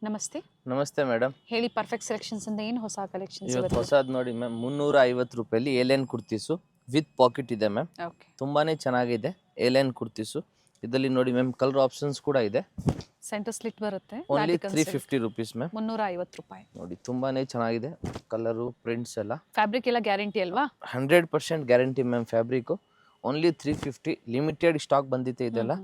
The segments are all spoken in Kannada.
ನಮಸ್ತೆ. ನಮಸ್ತೆ ಮೇಡಮ್. ಹೇಳಿ, ಪರ್ಫೆಕ್ಟ್ ಸೆಲೆಕ್ಷನ್ಸ್ ಅಂತ ಏನು ಹೊಸ ಕಲೆಕ್ಷನ್ಸ್ ಇವತ್ತು ಇವತ್ತು? ಹೊಸದು ನೋಡಿ ಮ್ಯಾಮ್, 350 ರೂಪಾಯಲ್ಲಿ ಏಲೇನ್ ಕುರ್ತೀಸು ವಿತ್ ಪಾಕೆಟ್ ಇದೆ ಮ್ಯಾಮ್. ಓಕೆ. ತುಂಬಾನೇ ಚೆನ್ನಾಗಿದೆ ಏಲೇನ್ ಕುರ್ತೀಸು. ಇದರಲ್ಲಿ ನೋಡಿ ಮ್ಯಾಮ್, ಕಲರ್ ಆಪ್ಷನ್ಸ್ ಕೂಡ ಇದೆ. ಸೆಂಟರ್ ಸ್ಲಿಟ್ ಬರುತ್ತೆ. Only 350 rupees ma'am. 350 ರೂಪಾಯಿ. ನೋಡಿ ತುಂಬಾನೇ ಚೆನ್ನಾಗಿದೆ, ಕಲರು ಪ್ರಿಂಟ್ಸ್ ಎಲ್ಲ. ಫ್ಯಾಬ್ರಿಕ್ ಎಲ್ಲ ಗ್ಯಾರಂಟಿ ಅಲ್ವಾ? 100% guarantee ma'am. Fabric only 350, limited stock ಬಂದಿದೆ ಇದೆಲ್ಲ.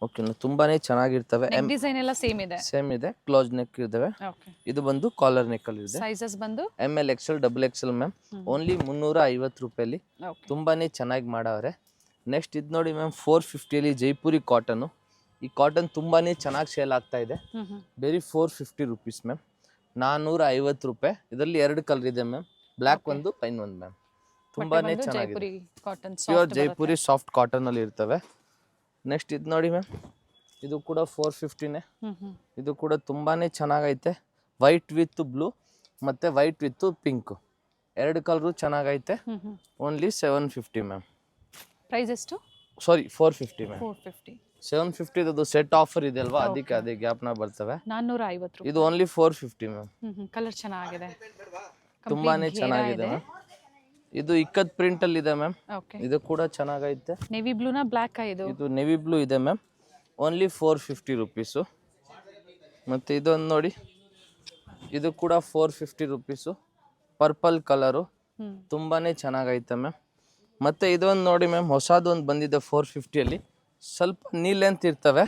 ಓಕೆ, ತುಂಬಾನೇ ಚೆನ್ನಾಗಿರ್ತವೆ. ನೆಕ್ ಡಿಸೈನ್ ಎಲ್ಲ ಸೇಮ್ ಇದೆ. ಸೇಮ್ ಇದೆ, ಕ್ಲೋಸ್ ನೆಕ್ ಇದಾವೆ. ಓಕೆ. ಇದು ಬಂದು ಕಾಲರ್ ನೆಕ್ ಅಲ್ಲಿ ಇದೆ. ಸೈಜಸ್ ಬಂದು ML XL XXL ma'am. Only 350 ರೂಪಾಯಲ್ಲಿ ಓಕೆ. ತುಂಬಾನೇ ಚೆನ್ನಾಗಿ ಮಾಡವ್ರೆ. ನೆಕ್ಸ್ಟ್ ಇದು ನೋಡಿ ಮ್ಯಾಮ್, 450 ಜೈಪುರಿ ಕಾಟನ್. ಈ ಕಾಟನ್ ತುಂಬಾನೇ ಚೆನ್ನಾಗಿ ಸೇಲ್ ಆಗ್ತಾ ಇದೆ. ಬೇರೆ 450 ರುಪೀಸ್ ಮ್ಯಾಮ್. 450 ರೂಪಾಯಿ. ಇದರಲ್ಲಿ 2 ಕಲರ್ ಇದೆ ಮ್ಯಾಮ್, ಬ್ಲ್ಯಾಕ್ ಒಂದು ಪೈನ್ ಒಂದು ಮ್ಯಾಮ್. ತುಂಬಾನೇ ಚೆನ್ನಾಗಿದೆ. Jaipuri cotton pure Jaipuri soft cotton ಅಲ್ಲಿ ಇರ್ತವೆ. ನೆಕ್ಸ್ಟ್ ಇದು ನೋಡಿ ಮ್ಯಾಮ್, ಇದು ಕೂಡ 450ನೇ. ಇದು ಕೂಡ ತುಂಬಾನೇ ಚೆನ್ನಾಗೈತೆ. ವೈಟ್ ವಿತ್ ಬ್ಲೂ ಮತ್ತೆ ವೈಟ್ ವಿತ್ ಪಿಂಕ್, 2 ಕಲರು ಚೆನ್ನಾಗೈತೆ. Only 750 ma'am. ಪ್ರೈಸ್ ಎಷ್ಟು? ಸಾರಿ, 450 ಮ್ಯಾಮ್. 450. 750 ಅದು ಸೆಟ್ ಆಫರ್ ಇದೆ ಅಲ್ವಾ, ಅದಕ್ಕೆ ಅದೇ ಗ್ಯಾಪ್ನ ಬರ್ತವೆ. 450 ರೂಪಾಯಿ. ಇದು ಓನ್ಲಿ 450 ಮ್ಯಾಮ್. ಕಲರ್ ಚೆನ್ನಾಗಿದೆ, ತುಂಬಾನೇ ಚೆನ್ನಾಗಿದೆ ಮ್ಯಾಮ್. ಇದು ಇಕ್ಕತ್ ಪ್ರಿಂಟ್ ಅಲ್ಲಿ ಇದೆ ಮ್ಯಾಮ್. ಓಕೆ. ಇದು ಕೂಡ ಚೆನ್ನಾಗೈತೆ. ನೇವಿ ಬ್ಲೂನಾ ಬ್ಲ್ಯಾಕ್ ಇದು? ಇದು ನೆವಿ ಬ್ಲೂ ಇದೆ ಮ್ಯಾಮ್. Only 450 rupees. ಮತ್ತು ಇದೊಂದು ನೋಡಿ, ಇದು ಕೂಡ 450 ರುಪೀಸು. ಪರ್ಪಲ್ ಕಲರು, ತುಂಬಾನೇ ಚೆನ್ನಾಗೈತೆ ಮ್ಯಾಮ್. ಮತ್ತು ಇದೊಂದು ನೋಡಿ ಮ್ಯಾಮ್, ಹೊಸದೊಂದು ಬಂದಿದೆ 450ಅಲ್ಲಿ. ಸ್ವಲ್ಪ ನೀ ಲೆಂತ್ ಇರ್ತವೆ,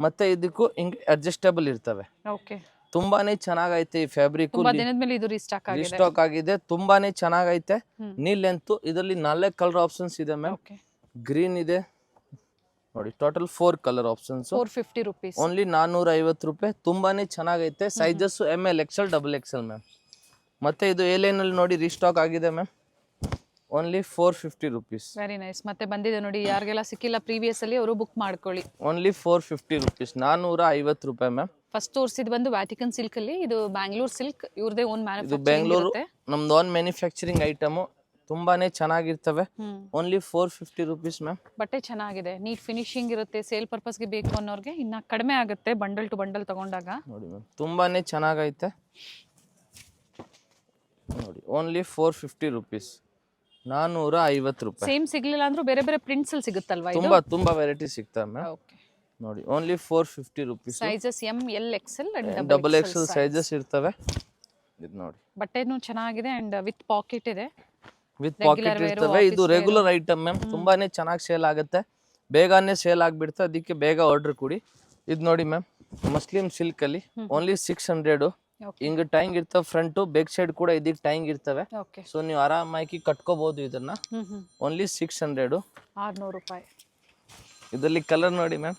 ಮತ್ತೆ ಇದಕ್ಕೂ ಹಿಂಗೆ ಅಡ್ಜಸ್ಟೇಬಲ್ ಇರ್ತವೆ. ಓಕೆ. ತುಂಬಾನೇ ಚೆನ್ನಾಗೈತೆ ಈ ಫ್ಯಾಬ್ರಿಕ್. ತುಂಬಾ ದಿನದ ಮೇಲೆ ಇದು ರೀಸ್ಟಾಕ್ ಆಗಿದೆ. ರೀಸ್ಟಾಕ್ ಆಗಿದೆ, ತುಂಬಾನೇ ಚೆನ್ನಾಗೈತೆ. ನೀ ಲೆಂತ್ ಇದರಲ್ಲಿ 4 ಕಲರ್ ಆಪ್ಷನ್ಸ್ ಇದೆ ಮ್ಯಾಮ್. ಓಕೆ. ಗ್ರೀನ್ ಇದೆ ನೋಡಿ, total 4 colour options. 450 rupees. Only 450 ರೂಪಾಯಿ. ತುಂಬಾನೇ ಚೆನ್ನಾಗೈತೆ. Sizes ML XL XXL ma'am. ಮತ್ತೆ ಇದು ಏಲೇನಲ್ಲಿ ನೋಡಿ ರೀಸ್ಟಾಕ್ ಆಗಿದೆ ma'am. Only 450 rupees. Very nice. ಮತ್ತೆ ಬಂದಿದೆ ನೋಡಿ, ಯಾರಿಗೆಲ್ಲ ಸಿಕ್ಕಿಲ್ಲ ಪ್ರೀವಿಯಸ್ ಅಲ್ಲಿ ಅವರು ಬುಕ್ ಮಾಡ್ಕೊಳ್ಳಿ. Only 450 rupees. 450 ರೂಪಾಯಿ ಮ್ಯಾಮ್. ಫಸ್ಟ್ ತೋರಿಸಿದ್ ಬಂದು ವ್ಯಾಟಿಕನ್ ಸಿಲ್ಕ್ ಅಲ್ಲಿ, ಇದು ಬ್ಯಾಂಗ್ಳೂರ್ ಸಿಲ್ಕ್, ಇವ್ರದೇ ಓನ್ ಇದು ಮ್ಯಾನುಫ್ಯಾಕ್ಚರಿಂಗ್ ಬೆಂಗಳೂರು ಇರುತ್ತೆ. ನಮ್ದು ಓನ್ ಮ್ಯಾನುಫ್ಯಾಕ್ಚರಿಂಗ್ ಐಟಮು. ತುಂಬಾನೇ ಚೆನ್ನಾಗಿರ್ತವೆ. Only 450 rupees ma'am. ಬಟ್ಟೆ ಚೆನ್ನಾಗಿದೆ, ನೀಟ್ ಫಿನಿಶಿಂಗ್ ಇರುತ್ತೆ. ಸೇಲ್ ಪರ್ಪಸ್ಗೆ ಬೇಕು ಅನ್ನೋರ್ಗೆ ಇನ್ನ ಕಡಿಮೆ ಆಗುತ್ತೆ ಬಂಡಲ್ ಟು ಬಂಡಲ್ ತಗೊಂಡಾಗ. ನೋಡಿ ಮ್ಯಾಮ್, ತುಂಬಾನೇ ಚೆನ್ನಾಗೈತೆ ನೋಡಿ. Only 450 rupees. 450 ರೂಪಾಯಿ. ಸೇಮ್ ಸಿಗ್ಲಿಲ್ಲ ಅಂದ್ರೂ ಬೇರೆ ಬೇರೆ ಪ್ರಿಂಟ್ಸ್ ಅಲ್ಲಿ ಸಿಗುತ್ತಲ್ವಾ ಇದು? ತುಂಬಾ ವೆರೈಟಿ ಸಿಗ್ತವೆ ಮ್ಯಾಮ್. ಓಕೆ. ನೋಡಿ, only 450 rupees. Sizes M L XL and XXL sizes ಇರ್ತವೆ. ಇದು ನೋಡಿ, ಬಟ್ಟೆನೂ ಚೆನ್ನಾಗಿದೆ ಅಂಡ್ ವಿತ್ ಪಾಕೆಟ್ ಇದೆ. ವಿತ್ ಪಾಕೆಟ್ ಇರ್ತವೆ. ಇದು ರೆಗ್ಯುಲರ್ ಐಟಮ್ ಮ್ಯಾಮ್. ತುಂಬಾನೇ ಚೆನ್ನಾಗಿ ಸೇಲ್ ಆಗುತ್ತೆ, ಬೇಗನೆ ಸೇಲ್ ಆಗ್ಬಿಡುತ್ತೆ, ಅದಕ್ಕೆ ಬೇಗ ಆರ್ಡರ್ ಕೊಡಿ. ಇದು ನೋಡಿ ಮ್ಯಾಮ್, ಮಸ್ಲಿಂ ಸಿಲ್ಕ್ ಅಲ್ಲಿ ಓನ್ಲಿ 600. ಹಿಂಗ್ ಟೈಂಗ್ ಇರ್ತವೆ, ಫ್ರಂಟ್ ಬೇಕ್ ಸೈಡ್ ಕೂಡ ಇದಕ್ಕೆ ಟೈಂಗ್ ಇರ್ತವೆ. ಓಕೆ. ಸೊ ನೀವು ಆರಾಮಾಗಿ ಕಟ್ಕೋಬಹುದು ಇದನ್ನ. ಓನ್ಲಿ 600. 600 ರೂಪಾಯಿ. ಇದರಲ್ಲಿ ಕಲರ್ ನೋಡಿ ಮ್ಯಾಮ್,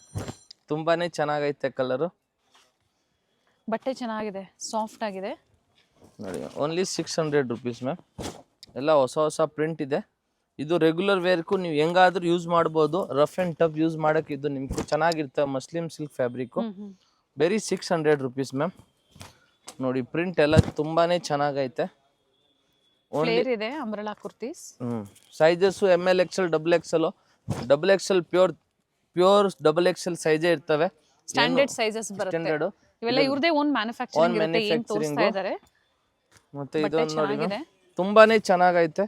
ತುಂಬಾನೇ ಚೆನ್ನಾಗೈತೆ ಕಲರು. ಬಟ್ಟೆ ಚೆನ್ನಾಗಿದೆ, ಸಾಫ್ಟ್ ಆಗಿದೆ ನೋಡಿ. Only 600 rupees ma'am. ಎಲ್ಲ ಹೊಸ ಹೊಸ ಪ್ರಿಂಟ್ ಇದೆ. ಇದು ರೆಗ್ಯುಲರ್ ವೇರ್ಕು ನೀವು ಹೆಂಗಾದ್ರೂ ಯೂಸ್ ಮಾಡ್ಬೋದು. ರಫ್ ಆ್ಯಂಡ್ ಟಫ್ ಯೂಸ್ ಮಾಡೋಕೆ ಇದು ನಿಮ್ಗೆ ಚೆನ್ನಾಗಿರ್ತವೆ. ಮಸ್ಲಿಂ ಸಿಲ್ಕ್ ಫ್ಯಾಬ್ರಿಕ್ಕು. ಬರೀ 600 ರುಪೀಸ್ ಮ್ಯಾಮ್. ನೋಡಿ, ಪ್ರಿಂಟ್ ಎಲ್ಲ ತುಂಬಾನೇ ಚೆನ್ನಾಗೈತೆ. ಫ್ಲೇರ್ ಇದೆ, umbrella kurtis. Sizes ML XL XXL. XXL pure XXL size ಇರ್ತವೆ. ಸ್ಟ್ಯಾಂಡರ್ಡ್ ಸೈಜಸ್ ಬರುತ್ತೆ. ಸ್ಟ್ಯಾಂಡರ್ಡ್ ಇವೆಲ್ಲ ಇವ್ರದೇ ಓನ್ ಮ್ಯಾನುಫ್ಯಾಕ್ಚರಿಂಗ್ ಇರುತ್ತೆ. ಏನು ತೋರಿಸ್ತಾ ಇದ್ದಾರೆ. ಮತ್ತೆ ಇದೊಂದು ನೋಡಿ ಮ್ಯಾಮ್, ತುಂಬಾನೇ ಚೆನ್ನಾಗೈತೆ.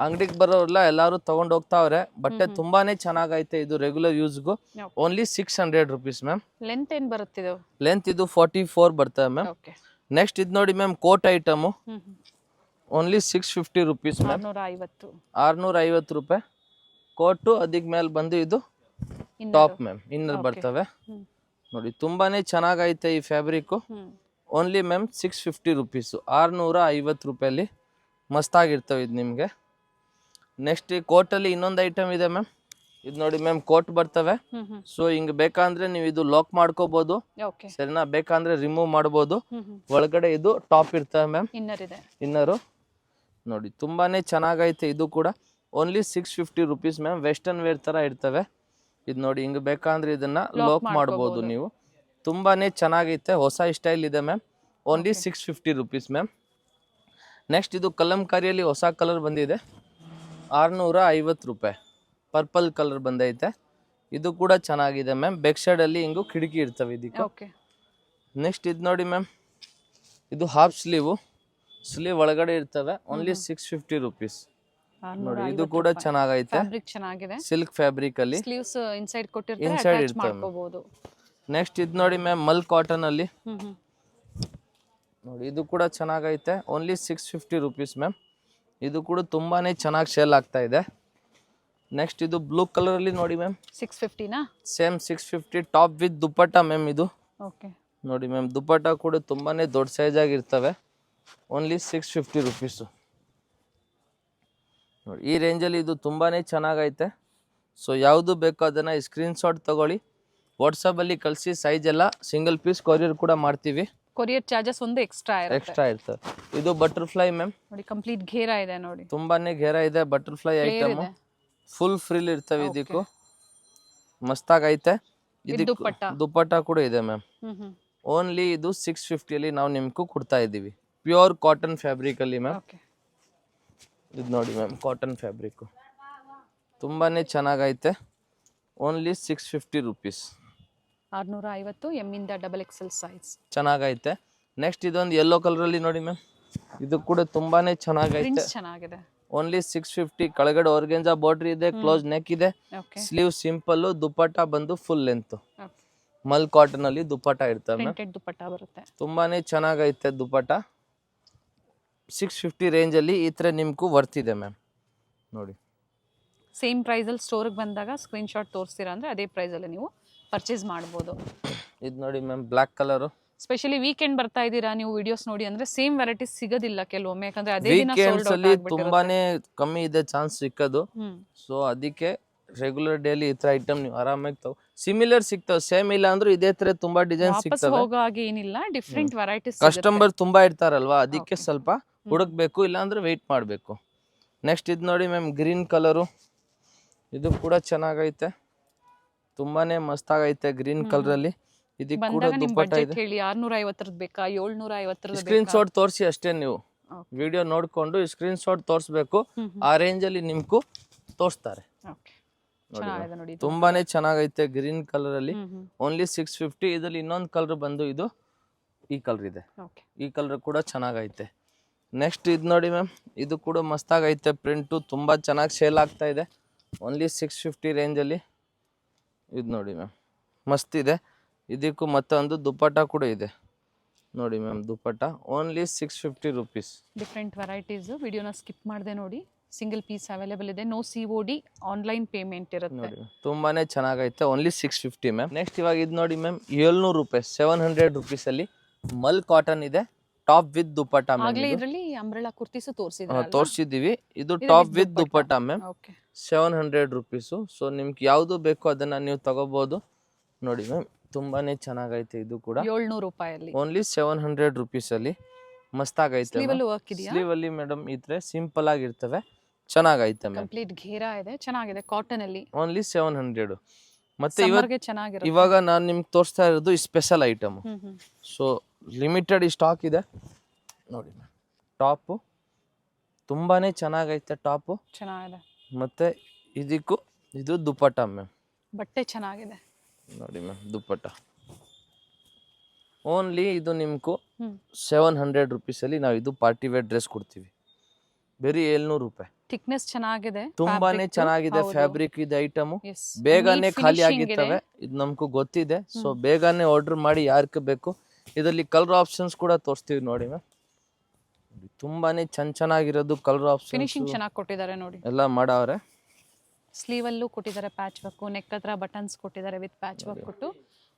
ಅಂಗಡಿಗೆ ಬರೋರೆಲ್ಲ ಎಲ್ಲಾರು ತಗೊಂಡ್ ಹೋಗ್ತಾವ್ರೆ. ಬಟ್ಟೆ ತುಂಬಾನೇ ಚೆನ್ನಾಗೈತೆ. ಇದು ರೆಗ್ಯುಲರ್ ಯೂಸ್ಗೂ. Only 600 rupees ma'am. ಲೆಂತ್ ಏನ್ ಬರುತ್ತೆ ಇದು? ಲೆಂತ್ ಇದು 44 ಬರ್ತವೆ ಮ್ಯಾಮ್. ಓಕೆ. ನೆಕ್ಸ್ಟ್ ಇದು ನೋಡಿ ma'am, coat item. Only 650 rupees ma'am. 650. 650 ರೂಪಾಯಿ ಕೋಟು. ಅದಕ್ಕೆ ಮೇಲೆ ಬಂದು ಇದು ಟಾಪ್ ಮ್ಯಾಮ್, ಇನ್ನರ್ ಬರ್ತವೆ ನೋಡಿ. ತುಂಬಾನೇ ಚೆನ್ನಾಗೈತೆ ಈ ಫ್ಯಾಬ್ರಿಕ್ಕು. Only ma'am 650 rupees. 650 ರೂಪಾಯಲ್ಲಿ ಮಸ್ತಾಗಿರ್ತವೆ ಇದು ನಿಮಗೆ. ನೆಕ್ಸ್ಟ್ ಕೋಟಲ್ಲಿ ಇನ್ನೊಂದು ಐಟಮ್ ಇದೆ ಮ್ಯಾಮ್. ಇದು ನೋಡಿ ಮ್ಯಾಮ್, ಕೋಟ್ ಬರ್ತವೆ. ಸೊ ಹಿಂಗೆ ಬೇಕಂದ್ರೆ ನೀವು ಇದು ಲಾಕ್ ಮಾಡ್ಕೋಬಹುದು, ಓಕೆ. ಸರಿನಾ? ಬೇಕಂದ್ರೆ ರಿಮೂವ್ ಮಾಡ್ಬೋದು. ಒಳಗಡೆ ಇದು ಟಾಪ್ ಇರ್ತವೆ ಮ್ಯಾಮ್, ಇನ್ನರ್ ಇದೆ. ಇನ್ನರು ನೋಡಿ. ತುಂಬಾನೇ ಚೆನ್ನಾಗೈತೆ ಇದು ಕೂಡ. Only 650 rupees ma'am. Western wear ತರ ಇರ್ತವೆ. ಇದು ನೋಡಿ, ಹಿಂಗೆ ಬೇಕಂದ್ರೆ ಇದನ್ನ ಲಾಕ್ ಮಾಡ್ಬೋದು ನೀವು. ತುಂಬಾನೇ ಚೆನ್ನಾಗೈತೆ, ಹೊಸ ಸ್ಟೈಲ್ ಇದೆ ma'am. Only 650 rupees ma'am. Next ಇದು ಕಲಂಕಾರಿಯಲ್ಲಿ ಹೊಸ ಕಲರ್ ಬಂದಿದೆ. 650 ರೂಪಾಯಿ. ಪರ್ಪಲ್ ಕಲರ್ ಬಂದೈತೆ. ಇದು ಕೂಡ ಚೆನ್ನಾಗಿದೆ ಮ್ಯಾಮ್. ಬೆಕ್ ಸೈಡ್ ಅಲ್ಲಿ ಹಿಂಗು ಕಿಟಕಿ ಇರ್ತವೆ ಇದಕ್ಕೆ. ಓಕೆ. ನೆಕ್ಸ್ಟ್ ಇದು ನೋಡಿ ಮ್ಯಾಮ್, ಇದು ಹಾಫ್ ಸ್ಲೀವ್ ಒಳಗಡೆ ಇರ್ತವೆ. Only 650 rupees. ನೋಡಿ ಇದು ಕೂಡ ಚೆನ್ನಾಗೈತೆ, ಫ್ಯಾಬ್ರಿಕ್ ಚೆನ್ನಾಗಿದೆ, ಸಿಲ್ಕ್ ಫ್ಯಾಬ್ರಿಕ್ ಅಲ್ಲಿ ಸ್ಲೀವ್ಸ್ ಇನ್ಸೈಡ್ ಕೊಟ್ಟಿರ್ತಾರೆ, ಇನ್ಸೈಡ್ ಅಟ್ಯಾಚ್ ಇರ್ತವೆ. ಮಾಡ್ಕೋಬಹುದು. ನೆಕ್ಸ್ಟ್ ಇದು ನೋಡಿ ಮ್ಯಾಮ್, ಮಲ್ ಕಾಟನ್ ಅಲ್ಲಿ ಹ್ಮ್ ಹ್ಮ್ ನೋಡಿ ಇದು ಕೂಡ ಚೆನ್ನಾಗೈತೆ. Only 650 rupees ma'am. ಇದು ಕೂಡ ತುಂಬಾನೇ ಚೆನ್ನಾಗಿ ಸೇಲ್ ಆಗ್ತಾ ಇದೆ. ನೆಕ್ಸ್ಟ್ ಇದು ಬ್ಲೂ ಕಲರ್ ಅಲ್ಲಿ ನೋಡಿ ಮ್ಯಾಮ್, 650 ನಾ? Same 650 top with dupatta ma'am. ಇದು ಓಕೆ, ನೋಡಿ ಮ್ಯಾಮ್, ದುಪ್ಪಟ್ಟ ಕೂಡ ತುಂಬಾನೇ ದೊಡ್ಡ ಸೈಜ್ ಆಗಿರ್ತವೆ. Only 650 rupees. ನೋಡಿ ಈ ರೇಂಜಲ್ಲಿ ಇದು ತುಂಬಾನೇ ಚೆನ್ನಾಗೈತೆ. ಸೊ ಯಾವುದು ಬೇಕೋ ಅದನ್ನು ಸ್ಕ್ರೀನ್ಶಾಟ್ ತಗೊಳ್ಳಿ, ವಾಟ್ಸಪ್ಪಲ್ಲಿ ಕಳಿಸಿ. ಸೈಜ್ ಎಲ್ಲ ಸಿಂಗಲ್ ಪೀಸ್ ಕೊರಿಯರ್ ಕೂಡ ಮಾಡ್ತೀವಿ. ಕೊರಿಯರ್ ಚಾರ್ಜಸ್ ಒಂದು ಎಕ್ಸ್ಟ್ರಾ ಇರ್ತವೆ. ಇದು ಬಟರ್ಫ್ಲೈ ಮ್ಯಾಮ್, ನೋಡಿ ಕಂಪ್ಲೀಟ್ ಘೇರ ಇದೆ ನೋಡಿ, ತುಂಬಾನೇ ಘೇರ ಇದೆ. ಬಟರ್ಫ್ಲೈ ಐಟಮ್ ಫುಲ್ ಫ್ರಿಲ್ ಇರ್ತವೆ. ಇದಕ್ಕೂ ಮಸ್ತಾಗೈತೆ. ಇದಕ್ಕೆ ದುಪ್ಪಟ್ಟ ಕೂಡ ಇದೆ ಮ್ಯಾಮ್. ಓನ್ಲಿ ಇದು 650 ಅಲ್ಲಿ ನಾವು ನಿಮ್ಗೂ ಕೊಡ್ತಾ ಇದ್ದೀವಿ. ಪ್ಯೂರ್ ಕಾಟನ್ ಫ್ಯಾಬ್ರಿಕ್ ಅಲ್ಲಿ ಮ್ಯಾಮ್. ಇದು ನೋಡಿ ಮ್ಯಾಮ್, ಕಾಟನ್ ಫ್ಯಾಬ್ರಿಕ್ ತುಂಬಾನೇ ಚೆನ್ನಾಗೈತೆ. Only 650 rupees. 650 ಎಮ್ ಇಂದ XXL ಸೈಜ್ ಚೆನ್ನಾಗೈತೆ. ನೆಕ್ಸ್ಟ್ ಇದೊಂದು ಯೆಲ್ಲೋ ಕಲರ್ ಅಲ್ಲಿ ನೋಡಿ ಮ್ಯಾಮ್, ಇದು ಕೂಡ ತುಂಬಾನೇ ಚೆನ್ನಾಗೈತೆ. ಚೆನ್ನಾಗಿದೆ. ಓನ್ಲಿ 650. ಕೆಳಗಡೆ ಆರ್ಗೆಂಜಾ ಬಾರ್ಡರ್ ಇದೆ, ಕ್ಲೋಸ್ ನೆಕ್ ಇದೆ, ಸ್ಲೀವ್ ಸಿಂಪಲ್, ದುಪ್ಪಟ್ಟ ಬಂದು ಫುಲ್ ಲೆಂತ್. ಮಲ್ ಕಾಟನ್ ಅಲ್ಲಿ ದುಪ್ಪಟ್ಟ ಇರ್ತವೆ ಮ್ಯಾಮ್. ದುಪ್ಪಟ್ಟ ಬರುತ್ತೆ, ತುಂಬಾನೇ ಚೆನ್ನಾಗೈತೆ ದುಪ್ಪಟ್ಟ. 650 ರೇಂಜ್ ಅಲ್ಲಿ ಈ ತರ ನಿಮ್ಗೂ ವರ್ತಿದೆ ಮ್ಯಾಮ್. ನೋಡಿ ಸೇಮ್ ಪ್ರೈಸ್ ಅಲ್ಲಿ ಸ್ಟೋರ್ಗೆ ಬಂದಾಗ ಸ್ಕ್ರೀನ್ ಶಾಟ್ ತೋರಿಸ್ತೀರಾ ಅಂದ್ರೆ ಅದೇ ಪ್ರೈಸ್ ಅಲ್ಲಿ ನೀವು ಪರ್ಚೇಸ್ ಮಾಡಬಹುದು. ಇದು ನೋಡಿ ma'am, black colour. Specially weekend ಬರ್ತಾ ಇದ್ದೀರಾ ನೀವು ವಿಡಿಯೋಸ್ ನೋಡಿ ಅಂದ್ರೆ ಸೇಮ್ ವೆರೈಟೀಸ್ ಸಿಗೋದಿಲ್ಲ ಕೆಲವೊಮ್ಮೆ, ಯಾಕಂದ್ರೆ ಅದೇ ದಿನ ವೀಕೆಂಡ್ಸ್ ಅಲ್ಲಿ ತುಂಬಾನೇ ಕಮ್ಮಿ ಇದೆ ಚಾನ್ಸ್ ಸಿಕ್ಕೋದು. ಸೊ ಅದಕ್ಕೆ ರೆಗ್ಯುಲರ್ ಡೇಲಿ ಈ ತರ ಐಟಮ್ ನೀವು ಆರಾಮಾಗಿ ತಗೋ. ಸಿಮಿಲರ್ ಸಿಗ್ತಾವೆ, ಸೇಮ್ ಇಲ್ಲ ಅಂದ್ರೆ ಇದೇ ತರ ತುಂಬಾ ಡಿಸೈನ್ ಸಿಗ್ತವೆ. ಹೋಗೋ ಹಾಗೆ ಏನಿಲ್ಲ, ಡಿಫ್ರೆಂಟ್ ವೆರೈಟೀಸ್. ಕಸ್ಟಮರ್ ತುಂಬಾ ಇರ್ತಾರಲ್ವಾ, ಅದಕ್ಕೆ ಸ್ವಲ್ಪ ಹುಡುಕ್ಬೇಕು, ಇಲ್ಲ ಅಂದ್ರೆ ವೆಯ್ಟ್ ಮಾಡಬೇಕು. ನೆಕ್ಸ್ಟ್ ಇದು ನೋಡಿ ಮ್ಯಾಮ್, ಗ್ರೀನ್ ಕಲರು. ಇದು ಕೂಡ ಚೆನ್ನಾಗೈತೆ, ತುಂಬಾನೇ ಮಸ್ತಾಗೈತೆ ಗ್ರೀನ್ ಕಲರ್ ಅಲ್ಲಿ. ಇದಕ್ಕೆ ಕೂಡ ದುಪ್ಪಟ್ಟ ಇದೆ. 650 ಬೇಕಾ 750? ಸ್ಕ್ರೀನ್ ಶಾಟ್ ತೋರಿಸಿ ಅಷ್ಟೇ, ನೀವು ವಿಡಿಯೋ ನೋಡ್ಕೊಂಡು ಸ್ಕ್ರೀನ್ ಶಾಟ್ ತೋರಿಸ್ಬೇಕು. ಆ ರೇಂಜ್ ಅಲ್ಲಿ ನಿಮ್ಗೂ ತೋರಿಸ್ತಾರೆ. ತುಂಬಾನೇ ಚೆನ್ನಾಗೈತೆ ಗ್ರೀನ್ ಕಲರ್ ಅಲ್ಲಿ. ಓನ್ಲಿ 650. ಇದ್ರಲ್ಲಿ ಇನ್ನೊಂದು ಕಲರ್ ಬಂದು ಇದು ಈ ಕಲರ್ ಇದೆ. ಈ ಕಲರ್ ಕೂಡ ಚೆನ್ನಾಗೈತೆ. ನೆಕ್ಸ್ಟ್ ಇದು ನೋಡಿ ಮ್ಯಾಮ್, ಇದು ಕೂಡ ಮಸ್ತಾಗೈತೆ. ಪ್ರಿಂಟು ತುಂಬಾ ಚೆನ್ನಾಗಿ ಸೇಲ್ ಆಗ್ತಾ ಇದೆ. ಓನ್ಲಿ 650 ರೇಂಜ್ ಅಲ್ಲಿ. ಇದು ನೋಡಿ ಮ್ಯಾಮ್, ಮಸ್ತ್ ಇದೆ. ಇದಕ್ಕೂ ಮತ್ತೊಂದು ದುಪ್ಪಟ್ಟ ಕೂಡ ಇದೆ ನೋಡಿ ಮ್ಯಾಮ್. ದುಪ್ಪಟ್ಟ ಓನ್ಲಿ 650 ರುಪೀಸ್. Different varieties. ವಿಡಿಯೋನ ಸ್ಕಿಪ್ ಮಾಡದೆ ನೋಡಿ, ಸಿಂಗಲ್ ಪೀಸ್ ಅವೈಲೇಬಲ್ ಇದೆ. ನೋ COD, ಆನ್ಲೈನ್ ಪೇಮೆಂಟ್ ಇರುತ್ತೆ. ತುಂಬಾನೇ ಚೆನ್ನಾಗೈತೆ. Only 650 ma'am. ನೆಕ್ಸ್ಟ್ ಇವಾಗ ಇದು ನೋಡಿ ಮ್ಯಾಮ್, 700 ರೂಪಾಯಿ, 700 ರುಪೀಸ್ ಅಲ್ಲಿ ಮಲ್ ಕಾಟನ್ ಇದೆ, ಟಾಪ್ ವಿತ್ ದುಪ್ಪಟ್ಟ ಮ್ಯಾಮ್. ಇದರಲ್ಲಿ ಅಂಬ್ರೆಲಾ ಕುರ್ತೀಸು ತೋರಿಸಿದೀವಿ. ಇದು top with dupatta ma'am. 700 rupees. So ನಿಮ್ಗೆ ಯಾವ್ದು ಬೇಕೋ ಅದನ್ನ ನೀವು ತಗೋಬಹುದು. ನೋಡಿ ಮ್ಯಾಮ್, ತುಂಬಾನೇ ಚೆನ್ನಾಗೈತೆ. ಇದು ಕೂಡ 700 ರೂಪಾಯಲ್ಲಿ, ಓನ್ಲಿ 700 ರುಪೀಸ್ ಅಲ್ಲಿ. ಮಸ್ತಾಗೈತೆ. ಸ್ಲೀವ್ ಅಲ್ಲಿ ಮೇಡಮ್ ಈ ತರ ಸಿಂಪಲ್ ಆಗಿರ್ತವೆ, ಚೆನ್ನಾಗೈತೆ ಮ್ಯಾಮ್. ಕಂಪ್ಲೀಟ್ ಘೇರ ಇದೆ, ಚೆನ್ನಾಗಿದೆ ಕಾಟನ್ ಅಲ್ಲಿ. ಓನ್ಲಿ 700. ಮತ್ತೆ ಇವಾಗ ನಾನು ನಿಮ್ಗೆ ತೋರಿಸ್ತಾ ಇರೋದು special item. So limited stock ಇದೆ ನೋಡಿ. ಟಾಪ್ ತುಂಬಾನೇ ಚೆನ್ನಾಗೈತೆ. ಟಾಪ್ ಚೆನ್ನಾಗಿದೆ. ಮತ್ತೆ ಇದಕ್ಕೂ ಇದು ದುಪ್ಪಟ್ಟ ಮ್ಯಾಮ್. ಬಟ್ಟೆ ಚೆನ್ನಾಗಿದೆ ನೋಡಿ ಮ್ಯಾಮ್. ದುಪ್ಪಟ್ಟ ಓನ್ಲಿ ಇದು ನಿಮ್ಗೂ 700 ರುಪೀಸ್ ಅಲ್ಲಿ ನಾವು ಇದು ಪಾರ್ಟಿ ವೇರ್ ಡ್ರೆಸ್ ಕೊಡ್ತೀವಿ. ಬರೀ 700 ರೂಪಾಯಿ. ಥಿಕ್ನೆಸ್ ಚೆನ್ನಾಗಿದೆ, ತುಂಬಾನೇ ಚೆನ್ನಾಗಿದೆ ಫ್ಯಾಬ್ರಿಕ್. ಇದು ಐಟಮ್ ಬೇಗನೆ ಖಾಲಿ ಆಗಿರ್ತವೆ, ಇದು ನಮ್ಗೂ ಗೊತ್ತಿದೆ. ಸೊ ಬೇಗನೆ ಆರ್ಡರ್ ಮಾಡಿ ಯಾರ್ಗೆ ಬೇಕು. ಇದರಲ್ಲಿ ಕಲರ್ ಆಪ್ಷನ್ಸ್ ಕೂಡ ತೋರಿಸ್ತೀವಿ ನೋಡಿ ಮ್ಯಾಮ್. ತುಂಬಾನೇ ಚೆನ್ನಾಗಿರೋದು ಕಲರ್ ಆಪ್ಷನ್. ಫಿನಿಶಿಂಗ್ ಚೆನ್ನಾಗಿ ಕೊಟ್ಟಿದ್ದಾರೆ ನೋಡಿ, ಎಲ್ಲ ಮಾಡವ್ರೆ. ಸ್ಲೀವ್ ಅಲ್ಲೂ ಕೊಟ್ಟಿದ್ದಾರೆ ಪ್ಯಾಚ್ ವರ್ಕ್, ನೆಕ್ ಹತ್ರ ಬಟನ್ಸ್ ಕೊಟ್ಟಿದ್ದಾರೆ ವಿತ್ ಪ್ಯಾಚ್ ವರ್ಕ್ ಕೊಟ್ಟು.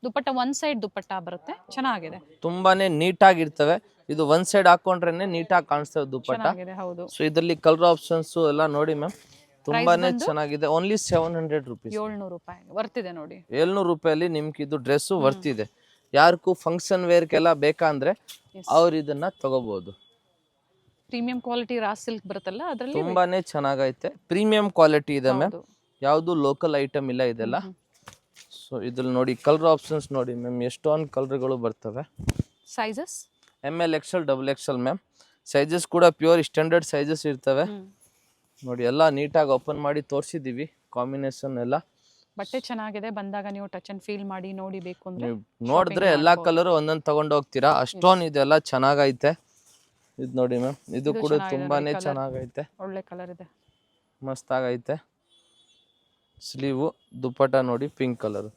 ದುಪ್ಪಟ್ಟ ಒನ್ ಸೈಡ್ ದುಪ್ಪಟ್ಟ ಬರುತ್ತೆ, ಚೆನ್ನಾಗಿದೆ. ತುಂಬಾನೇ ನೀಟ್ ಆಗಿರ್ತವೆ. ಇದು ಒನ್ ಸೈಡ್ ಹಾಕೊಂಡ್ರೇನೆ ನೀಟಾಗಿ ಕಾಣಿಸ್ತವೆ ದುಪ್ಪಟ್ಟ. ಹೌದು. ಸೊ ಇದರಲ್ಲಿ ಕಲರ್ ಆಪ್ಷನ್ಸ್ ಎಲ್ಲ ನೋಡಿ ಮ್ಯಾಮ್, ತುಂಬಾನೇ ಚೆನ್ನಾಗಿದೆ. Only 700 rupees. 700 ರೂಪಾಯಿ ವರ್ತಿದೆ ನೋಡಿ. 700 ರೂಪಾಯಲ್ಲಿ ನಿಮ್ಗೆ ಇದು ಡ್ರೆಸ್ ವರ್ತಿದೆ. ಯಾರಿಗೂ ಫಂಕ್ಷನ್ ವೇರ್ಗೆಲ್ಲ ಬೇಕಂದ್ರೆ ಅವ್ರು ಇದನ್ನ ತಗೋಬಹುದು. ಪ್ರೀಮಿಯಂ ಕ್ವಾಲಿಟಿ ರಾ ಸಿಲ್ಕ್ ಬರುತ್ತಲ್ಲ, ಅದರಲ್ಲಿ ತುಂಬಾನೇ ಚೆನ್ನಾಗೈತೆ. ಪ್ರೀಮಿಯಂ ಕ್ವಾಲಿಟಿ ಇದೆ ಮ್ಯಾಮ್, ಯಾವುದು ಲೋಕಲ್ ಐಟಮ್ ಇಲ್ಲ ಇದೆಲ್ಲ. ಸೊ ಇದ್ರಲ್ಲಿ ನೋಡಿ ಕಲರ್ ಆಪ್ಷನ್ಸ್ ನೋಡಿ ಮ್ಯಾಮ್, ಎಷ್ಟೊಂದು ಕಲರ್ಗಳು ಬರ್ತವೆ. Sizes ML XL XXL ma'am. Sizes ಕೂಡ ಪ್ಯೂರ್ ಸ್ಟ್ಯಾಂಡರ್ಡ್ ಸೈಜಸ್ ಇರ್ತವೆ ನೋಡಿ. ಎಲ್ಲ ನೀಟಾಗಿ ಓಪನ್ ಮಾಡಿ ತೋರಿಸಿದ್ದೀವಿ, ಕಾಂಬಿನೇಷನ್ ಎಲ್ಲ. ಬಟ್ಟೆ ಚೆನ್ನಾಗಿದೆ, ಬಂದಾಗ ನೀವು ಟಚ್ ಅಂಡ್ ಫೀಲ್ ಮಾಡಿ ನೋಡಿ ಬೇಕು ಅಂದ್ರೆ ನೀವು ನೋಡಿದ್ರೆ ಎಲ್ಲಾ ಕಲರ್ ಒಂದೊಂದ್ ತಗೊಂಡ್ ಹೋಗ್ತೀರಾ, ಅಷ್ಟೊಂದು ಇದೆಲ್ಲ ಚೆನ್ನಾಗೈತೆ. ಇದು ನೋಡಿ ಮ್ಯಾಮ್, ಇದು ಕೂಡ ತುಂಬಾನೇ ಚೆನ್ನಾಗೈತೆ, ಒಳ್ಳೆ ಕಲರ್ ಇದೆ, ಮಸ್ತ್ ಆಗೈತೆ. ಸ್ಲೀವ್ ದುಪ್ಪಟ ನೋಡಿ ಪಿಂಕ್ ಕಲರ್.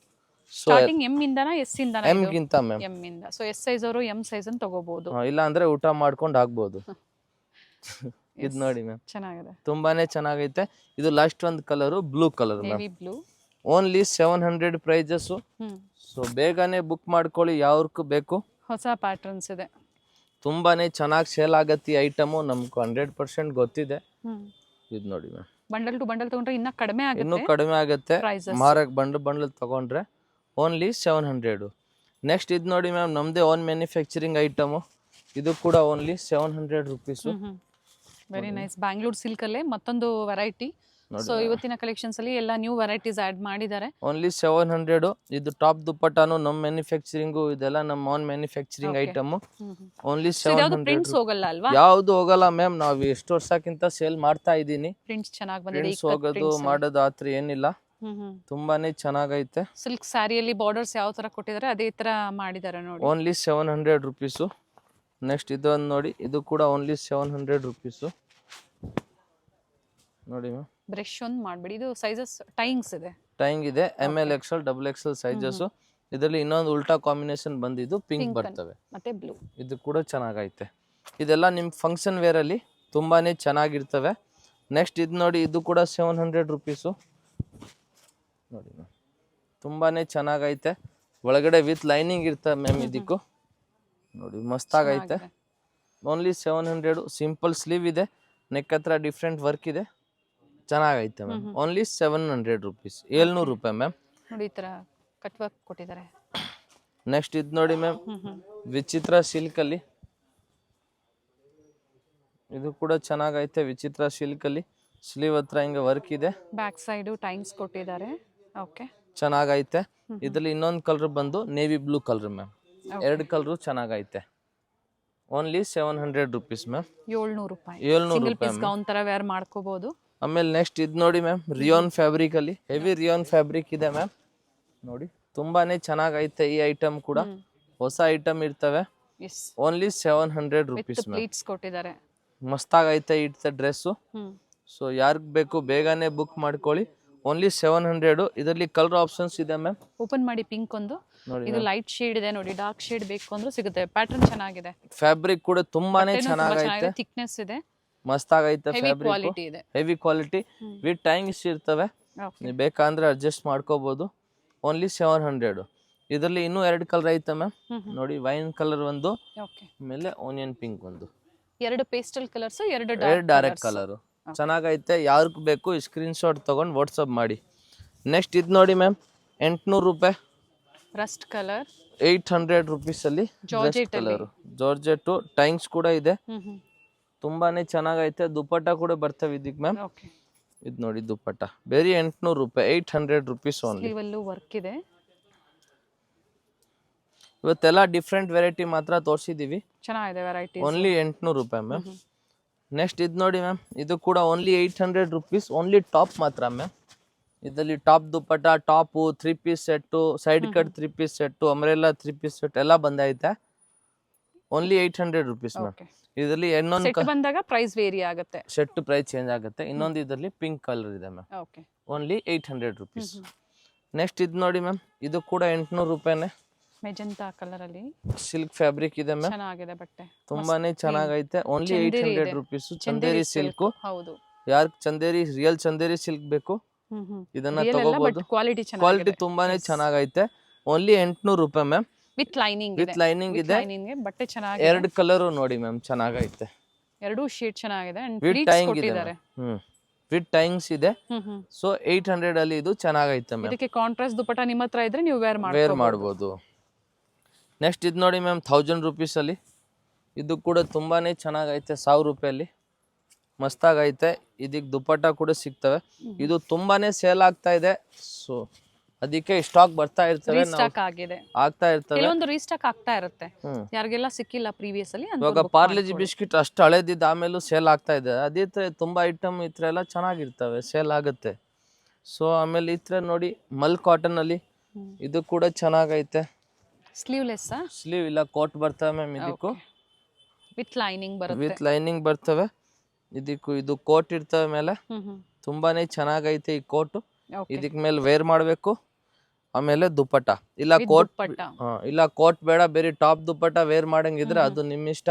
ಸ್ಟಾರ್ಟಿಂಗ್ ಎಂ ಇಂದನಾ ಎಸ್ ಇಂದನಾ? ಎಂ ಗಿಂತ ಮ್ಯಾಮ್, ಎಂ ಇಂದ. ಸೊ ಎಸ್ ಸೈಜ್ ಅವರು ಎಂ ಸೈಜ್ ಅನ್ನು ತಗೋಬಹುದು, ಇಲ್ಲ ಅಂದ್ರೆ ಊಟ ಮಾಡ್ಕೊಂಡು ಆಗ್ಬೋದು. ಇದು ನೋಡಿ ಮ್ಯಾಮ್, ಚೆನ್ನಾಗಿದೆ, ತುಂಬಾನೇ ಚೆನ್ನಾಗೈತೆ. ಇದು ಲಾಸ್ಟ್ ಒಂದು colour blue colour ma'am, navy blue. Only 700 prices. So ಬೇಗನೆ ಬುಕ್ ಮಾಡ್ಕೊಳ್ಳಿ, ಯಾವ್ದಕ್ಕೂ ಬೇಕು. ಹೊಸ ಪ್ಯಾಟರ್ನ್ಸ್ ಇದೆ, ತುಂಬಾನೇ ಚೆನ್ನಾಗಿ ಸೇಲ್ ಆಗತ್ತೆ ಈ ಐಟಮು, ನಮ್ಗೆ 100% ಗೊತ್ತಿದೆ. ಇದು ನೋಡಿ ಮ್ಯಾಮ್, ಬಂಡಲ್ ಟು ಬಂಡಲ್ ತಗೊಂಡ್ರೆ ಇನ್ನ ಕಡಿಮೆ ಆಗುತ್ತೆ, ಇನ್ನೂ ಕಡಿಮೆ ಆಗುತ್ತೆ. ಮಾರಕ್ ಬಂಡಲ್ ತಗೊಂಡ್ರೆ ಓನ್ಲಿ 700. ನೆಕ್ಸ್ಟ್ ಇದು ನೋಡಿ ಮ್ಯಾಮ್, ನಮ್ದೇ ಓನ್ ಮ್ಯಾನುಫ್ಯಾಕ್ಚರಿಂಗ್ ಐಟಮು, ಇದು ಕೂಡ only 700 rupees. Very nice. Bangalore silk ಅಲ್ಲೇ ಮತ್ತೊಂದು ವೆರೈಟಿ. ಸೊ ಇವತ್ತಿನ ಕಲೆಕ್ಷನ್ಸ್ ಅಲ್ಲಿ ಎಲ್ಲ ನ್ಯೂ ವೆರೈಟೀಸ್ ಆಡ್ ಮಾಡಿದ್ದಾರೆ. ಓನ್ಲಿ 700. ಇದು ಟಾಪ್ ದುಪ್ಪಟ್ಟಾನು ನಮ್ಮ ಮ್ಯಾನುಫ್ಯಾಕ್ಚರಿಂಗು, ಇದೆಲ್ಲ ನಮ್ಮ own manufacturing item. Only 700. Prints ಹೋಗಲ್ಲ ಅಲ್ವಾ? ಯಾವ್ದು ಹೋಗಲ್ಲ ಮ್ಯಾಮ್, ನಾವು ಎಷ್ಟು ವರ್ಷಕ್ಕಿಂತ ಸೇಲ್ ಮಾಡ್ತಾ ಇದೀನಿ. ಪ್ರಿಂಟ್ಸ್ ಚೆನ್ನಾಗಿ ಬಂದಿದೆ, ಪ್ರಿಂಟ್ಸ್ ಹೋಗೋದು ಮಾಡೋದು ಆತರ ಏನಿಲ್ಲ, ತುಂಬಾನೇ ಚೆನ್ನಾಗೈತೆ. ಸಿಲ್ಕ್ ಸ್ಯಾರಿಯಲ್ಲಿ ಬಾರ್ಡರ್ಸ್ ಯಾವ ತರ ಕೊಟ್ಟಿದ್ದಾರೆ ಅದೇ ತರ ಮಾಡಿದ್ದಾರೆ ನೋಡಿ. Only 700 rupees. ನೆಕ್ಸ್ಟ್ ಇದೊಂದು ನೋಡಿ, ಇದು ಕೂಡ ಓನ್ಲಿ 700 ರುಪೀಸು. ನೋಡಿ ಮ್ಯಾಮ್, ಬ್ರಷ್ ಒಂದು ಮಾಡ್ಬಿಡಿ. ಇದು ಸೈಜಸ್ ಟೈಂಗ್ಸ್ ಇದೆ, ಟೈಂಗ್ ಇದೆ, ML XL XXL ಸೈಜಸ್. ಇದರಲ್ಲಿ ಇನ್ನೊಂದು ಉಲ್ಟಾ ಕಾಂಬಿನೇಷನ್ ಬಂದಿದ್ದು ಪಿಂಕ್ ಬರ್ತವೆ ಮತ್ತೆ ಬ್ಲೂ. ಇದು ಕೂಡ ಚೆನ್ನಾಗೈತೆ. ಇದೆಲ್ಲ ನಿಮ್ ಫಂಕ್ಷನ್ ವೇರ್ ಅಲ್ಲಿ ತುಂಬಾನೇ ಚೆನ್ನಾಗಿರ್ತವೆ. ನೆಕ್ಸ್ಟ್ ಇದು ನೋಡಿ, ಇದು ಕೂಡ 700 ರುಪೀಸು. ನೋಡಿ ಮ್ಯಾಮ್, ತುಂಬಾನೇ ಚೆನ್ನಾಗೈತೆ. ಒಳಗಡೆ ವಿತ್ ಲೈನಿಂಗ್ ಇರ್ತವೆ ಮ್ಯಾಮ್ ಇದಕ್ಕೂ. ನೋಡಿ ಮಸ್ತಾಗೈತೆ. ಓನ್ಲಿ 700. ಸಿಂಪಲ್ ಸ್ಲೀವ್ ಇದೆ, ನೆಕ್ ಹತ್ರ ಡಿಫ್ರೆಂಟ್ ವರ್ಕ್ ಇದೆ, ಚೆನ್ನಾಗೈತೆ ಮ್ಯಾಮ್. ಓನ್ಲಿ 700 ರುಪೀಸ್, 700 ರೂಪಾಯಿ ಮ್ಯಾಮ್. ನೋಡಿ ಈ ತರ ಕಟ್ ವರ್ಕ್ ಕೊಟ್ಟಿದ್ದಾರೆ. ನೆಕ್ಸ್ಟ್ ಇದು ನೋಡಿ ಮ್ಯಾಮ್, ವಿಚಿತ್ರ ಸಿಲ್ಕ್ ಅಲ್ಲಿ, ಇದು ಕೂಡ ಚೆನ್ನಾಗೈತೆ. ವಿಚಿತ್ರ ಸಿಲ್ಕ್ ಅಲ್ಲಿ ಸ್ಲೀವ್ ಹತ್ರ ಹಿಂಗೆ ವರ್ಕ್ ಇದೆ, ಬ್ಯಾಕ್ ಸೈಡ್ ಟೈಮ್ಸ್ ಕೊಟ್ಟಿದ್ದಾರೆ. ಓಕೆ, ಚೆನ್ನಾಗೈತೆ. ಇದರಲ್ಲಿ ಇನ್ನೊಂದು ಕಲರ್ ಬಂದು ನೇವಿ ಬ್ಲೂ ಕಲರ್ ಮ್ಯಾಮ್, ಎರಡು ಕಲರ್ ಚೆನ್ನಾಗೈತೆ. ಓನ್ಲಿ 700 ರುಪೀಸ್ ಮ್ಯಾಮ್, 700 ರೂಪಾಯಿ. 700 ರೂಪಾಯಿ ಗೌನ್ ತರ ವೇರ್ ಮಾಡ್ಕೋಬಹುದು. ಆಮೇಲೆ ನೆಕ್ಸ್ಟ್ ಇದು ನೋಡಿ ಮ್ಯಾಮ್, ರಿಯೋನ್ ಫ್ಯಾಬ್ರಿಕ್ ಅಲ್ಲಿ ಹೆವಿ ರಿಯೋನ್ ಫ್ಯಾಬ್ರಿಕ್ ಇದೆ ಮ್ಯಾಮ್. ನೋಡಿ ತುಂಬಾನೇ ಚೆನ್ನಾಗೈತೆ ಈ ಐಟಮ್ ಕೂಡ, ಹೊಸ ಐಟಮ್ ಇರ್ತವೆ. Only 700 rupees ma'am. ಪ್ಲೀಟ್ಸ್ ಕೊಟ್ಟಿದ್ದಾರೆ, ಮಸ್ತಾಗೈತೆ ಇಟ್ಟ ಡ್ರೆಸ್ಸು. ಸೊ ಯಾರಿಗ್ ಬೇಕು ಬೇಗನೆ ಬುಕ್ ಮಾಡ್ಕೊಳ್ಳಿ. ಓನ್ಲಿ 700. ಇದರಲ್ಲಿ ಕಲರ್ ಆಪ್ಷನ್ಸ್ ಇದೆ ಮ್ಯಾಮ್. ಓಪನ್ ಮಾಡಿ. ಪಿಂಕ್ ಒಂದು, ಇದು ಲೈಟ್ ಶೇಡ್ ಇದೆ ನೋಡಿ, ಡಾರ್ಕ್ ಶೇಡ್ ಬೇಕು ಅಂದ್ರೆ ಸಿಗುತ್ತೆ. ಪ್ಯಾಟರ್ನ್ ಚೆನ್ನಾಗಿದೆ, ಫ್ಯಾಬ್ರಿಕ್ ಕೂಡ ತುಂಬಾನೇ ಚೆನ್ನಾಗೈತೆ, ಥಿಕ್ನೆಸ್ ಇದೆ, ಮಸ್ತಾಗೈತೆ. ಹೆವಿ ಕ್ವಾಲಿಟಿ ಇದೆ, ಹೆವಿ ಕ್ವಾಲಿಟಿ ವಿತ್ ಟೈಂಗ್ಸ್ ಇರ್ತವೆ. ನೀವು ಬೇಕಂದ್ರೆ ಅಡ್ಜಸ್ಟ್ ಮಾಡ್ಕೋಬಹುದು. ಓನ್ಲಿ 700. ಇದರಲ್ಲಿ ಇನ್ನೂ 2 ಕಲರ್ ಐತೆ ಮ್ಯಾಮ್. ನೋಡಿ, ವೈನ್ ಕಲರ್ ಒಂದು, ಆಮೇಲೆ ಆನಿಯನ್ ಪಿಂಕ್ ಒಂದು, 2 ಪೇಸ್ಟಲ್ ಕಲರ್ಸ್, 2 ಡೈರೆಕ್ಟ್ ಕಲರ್. ಚೆನ್ನಾಗೈತೆ. ಯಾವ್ದು ಬೇಕು ಸ್ಕ್ರೀನ್ ಶಾಟ್ ತಗೊಂಡು ವಾಟ್ಸಪ್ ಮಾಡಿ. ನೆಕ್ಸ್ಟ್ ಇದು ನೋಡಿ ಮ್ಯಾಮ್, 800 ರೂಪಾಯಿ. ರಸ್ಟ್ ಕಲರ್ 800 ರುಪೀಸ್ ಅಲ್ಲಿ ಕಲರ್, ಜಾರ್ಜೆಟ್ ಟೈಂಗ್ಸ್ ಕೂಡ ಇದೆ, ತುಂಬಾನೇ ಚೆನ್ನಾಗೈತೆ. ದುಪ್ಪಟ್ಟ ಕೂಡ ಬರ್ತವೆ ಇದಕ್ಕೆ ಮ್ಯಾಮ್. ಇದು ನೋಡಿ ದುಪ್ಪಟ್ಟ, ಬೇರೆ 800 ರೂಪಾಯಿ, 800 ರುಪೀಸ್ ಓನ್ಲಿ. ವರ್ಕ್ ಇದೆ. ಇವತ್ತೆಲ್ಲ ಡಿಫ್ರೆಂಟ್ ವೆರೈಟಿ ಮಾತ್ರ ತೋರಿಸಿದೀವಿ, ಚೆನ್ನಾಗಿದೆ ವೆರೈಟಿ. ಓನ್ಲಿ 800 ರೂಪಾಯಿ ಮ್ಯಾಮ್. ನೆಕ್ಸ್ಟ್ ಇದು ನೋಡಿ ಮ್ಯಾಮ್, ಇದು ಕೂಡ ಓನ್ಲಿ 800 ರುಪೀಸ್. ಓನ್ಲಿ ಟಾಪ್ ಮಾತ್ರ ಮ್ಯಾಮ್. ಇದರಲ್ಲಿ top dupatta, top, 3 piece set, side cut 3 piece set, umbrella 3 piece set ಎಲ್ಲ ಬಂದೈತೆ. Only 800 rupees ma'am. ಇದರಲ್ಲಿ ಇನ್ನೊಂದು ಬಂದಾಗ ಪ್ರೈಸ್ ವೇರಿ ಆಗುತ್ತೆ, ಸೆಟ್ ಪ್ರೈಸ್ ಚೇಂಜ್ ಆಗುತ್ತೆ. ಇನ್ನೊಂದು ಇದರಲ್ಲಿ ಪಿಂಕ್ ಕಲರ್ ಇದೆ ಮ್ಯಾಮ್. Only 800 rupees. ನೆಕ್ಸ್ಟ್ ಇದು ನೋಡಿ ಮ್ಯಾಮ್, ಇದು ಕೂಡ 800 ರೂಪಾಯಿನೇ. ಮೆಜೆಂಟಾ ಕಲರ್ ಅಲ್ಲಿ ಸಿಲ್ಕ್ ಫ್ಯಾಬ್ರಿಕ್ ಇದೆ ಮ್ಯಾಮ್, ಚೆನ್ನಾಗಿದೆ ಬಟ್ಟೆ, ತುಂಬಾನೇ ಚೆನ್ನಾಗೈತೆ. Only 800 rupees. ಚಂದೇರಿ ಸಿಲ್ಕ್. ಹೌದು, ಯಾರ್ ಚಂದೇರಿ ರಿಯಲ್ ಚಂದೇರಿ ಸಿಲ್ಕ್ ಬೇಕು ಇದನ್ನ ತಗೋಬಹುದು. ಕ್ವಾಲಿಟಿ ತುಂಬಾನೇ ಚೆನ್ನಾಗೈತೆ. ಓನ್ಲಿ 800 ರೂಪಾಯಿ ಮ್ಯಾಮ್. ವಿತ್ ಲೈನಿಂಗ್ ಇದೆ, ಬಟ್ಟೆ ಚೆನ್ನಾಗಿದೆ. 2 ಕಲರ್ ನೋಡಿ ಮ್ಯಾಮ್, ಚೆನ್ನಾಗೈತೆ. 2 ಶೇಡ್ ಚೆನ್ನಾಗಿದೆ. ವಿತ್ ಟೈಂಗ್ ಇದೆ, ವಿತ್ ಟೈಂಗ್ಸ್ ಇದೆ. ಸೊ 800 ಅಲ್ಲಿ ಇದು ಚೆನ್ನಾಗೈತೆ ಮ್ಯಾಮ್. ಇದಕ್ಕೆ ಕಾಂಟ್ರಾಸ್ಟ್ ದುಪ್ಪಟ್ಟ ನಿಮ್ಮ ಹತ್ರ ಇದ್ರೆ ನೀವು ವೇರ್ ಮಾಡಬಹುದು. ನೆಕ್ಸ್ಟ್ ಇದು ನೋಡಿ ಮ್ಯಾಮ್, 1000 ರುಪೀಸ್ ಅಲ್ಲಿ. ಇದು ಕೂಡ ತುಂಬಾನೇ ಚೆನ್ನಾಗೈತೆ, 1000 ರೂಪಾಯಲ್ಲಿ ಮಸ್ತಾಗೈತೆ. ಇದಕ್ಕೆ ದುಪ್ಪಟ್ಟ ಕೂಡ ಸಿಗ್ತವೆ. ಇದು ತುಂಬಾನೇ ಸೇಲ್ ಆಗ್ತಾ ಇದೆ, ಸೊ ಅದಕ್ಕೆ ಸ್ಟಾಕ್ ಬರ್ತಾ ಇರ್ತವೆ, ಆಗ್ತಾ ಇರ್ತವೆ. ಕೆಲವೊಂದು ರೀಸ್ಟಾಕ್ ಆಗ್ತಾ ಇರುತ್ತೆ, ಯಾರಿಗೆಲ್ಲ ಸಿಕ್ಕಿಲ್ಲ ಪ್ರೀವಿಯಸ್ ಅಲ್ಲಿ. ಇವಾಗ ಪಾರ್ಲೆಜಿ ಬಿಸ್ಕಿಟ್ ಅಷ್ಟು ಹಳೇದಿದ್ದು ಆಮೇಲೂ ಸೇಲ್ ಆಗ್ತಾ ಇದೆ. ಅದೇ ತರ ತುಂಬಾ ಐಟಮ್ ಇತ್ರ ಎಲ್ಲ ಚೆನ್ನಾಗಿರ್ತವೆ, ಸೇಲ್ ಆಗುತ್ತೆ. ಸೊ ಆಮೇಲೆ ಈ ಥರ ನೋಡಿ ಮಲ್ ಕಾಟನ್ ಅಲ್ಲಿ ಇದು ಕೂಡ ಚೆನ್ನಾಗೈತೆ. ಸ್ಲೀವ್ಲೆಸ್ ಸ್ಲೀವ್ ಇಲ್ಲ, ಕೋಟ್ ಬರ್ತವೆ ಮ್ಯಾಮ್ ಇದಕ್ಕೂ. ವಿತ್ ಲೈನಿಂಗ್ ಬರುತ್ತೆ. ವಿತ್ ಲೈನಿಂಗ್ ಬರ್ತವೆ ಇದಕ್ಕೂ. ಇದು ಕೋಟ್ ಇರ್ತವೆ ಮೇಲೆ. ಹ್ಮ್ ತುಂಬಾನೇ ಚೆನ್ನಾಗೈತೆ ಈ ಕೋಟ್. ಓಕೆ. ಇದಕ್ ಮೇಲೆ ವೇರ್ ಮಾಡ್ಬೇಕು. ಆಮೇಲೆ ದುಪ್ಪಟ್ಟ ಇಲ್ಲ With ಕೋಟ್ ದುಪ್ಪಟ್ಟ. ಇಲ್ಲ ಕೋಟ್ ಬೇಡ, ಬೇರೆ ಟಾಪ್ ದುಪ್ಪಟ್ಟ ವೇರ್ ಮಾಡಂಗಿದ್ರೆ ಅದು ನಿಮ್ ಇಷ್ಟ.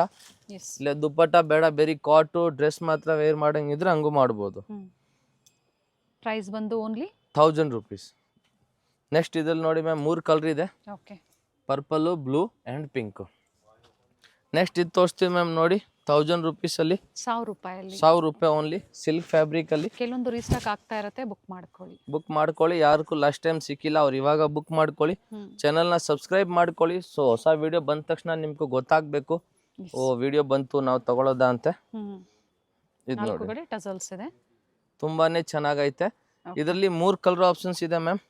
ಎಸ್. ಇಲ್ಲ ದುಪ್ಪಟ್ಟ ಬೇಡ, ಬೇರೆ ಕಾಟು ಡ್ರೆಸ್ ಮಾತ್ರ ವೇರ್ ಮಾಡಂಗಿದ್ರೆ ಹಂಗೂ ಮಾಡ್ಬೋದು. ಪ್ರೈಸ್ ಬಂದು ಓನ್ಲಿ 1000 rupees. ನೆಕ್ಸ್ಟ್ ಇದ್ರಲ್ಲಿ ನೋಡಿ ಮ್ಯಾಮ್ 3 ಕಲರ್ ಇದೆ, okay. Purple, blue and pink. Next ಇದು ತೋರಿಸ್ತೀವಿ ಮ್ಯಾಮ್ ನೋಡಿ 1000 rupees ಅಲ್ಲಿ, 1000 ರೂಪಾಯಲ್ಲಿ. 1000 ರೂಪಾಯಿ ಓನ್ಲಿ, ಸಿಲ್ಕ್ ಫ್ಯಾಬ್ರಿಕ್ ಅಲ್ಲಿ. ಕೆಲವೊಂದು ರೀಸ್ಟಾಕ್ ಆಗ್ತಾ ಇರತ್ತೆ, ಬುಕ್ ಮಾಡ್ಕೊಳ್ಳಿ. ಬುಕ್ ಮಾಡ್ಕೊಳ್ಳಿ. ಯಾರಿಗೂ ಲಾಸ್ಟ್ ಟೈಮ್ ಸಿಕ್ಕಿಲ್ಲ ಅವ್ರು ಇವಾಗ ಬುಕ್ ಮಾಡ್ಕೊಳ್ಳಿ. ಚಾನಲ್ನ ಸಬ್ಸ್ಕ್ರೈಬ್ ಮಾಡ್ಕೊಳ್ಳಿ. ಸೊ ಹೊಸ ವಿಡಿಯೋ ಬಂದ ತಕ್ಷಣ ನಿಮ್ಗೆ ಗೊತ್ತಾಗಬೇಕು, ಓ ವಿಡಿಯೋ ಬಂತು ನಾವು ತಗೊಳ್ಳೋದಾ ಅಂತ. ಇದು ನೋಡಿ ಕಡೆ ಟಸಲ್ಸ್ ಇದೆ, ತುಂಬಾನೇ ಚೆನ್ನಾಗೈತೆ. ಇದರಲ್ಲಿ 3 ಕಲರ್ ಆಪ್ಷನ್ಸ್ ಇದೆ ಮ್ಯಾಮ್.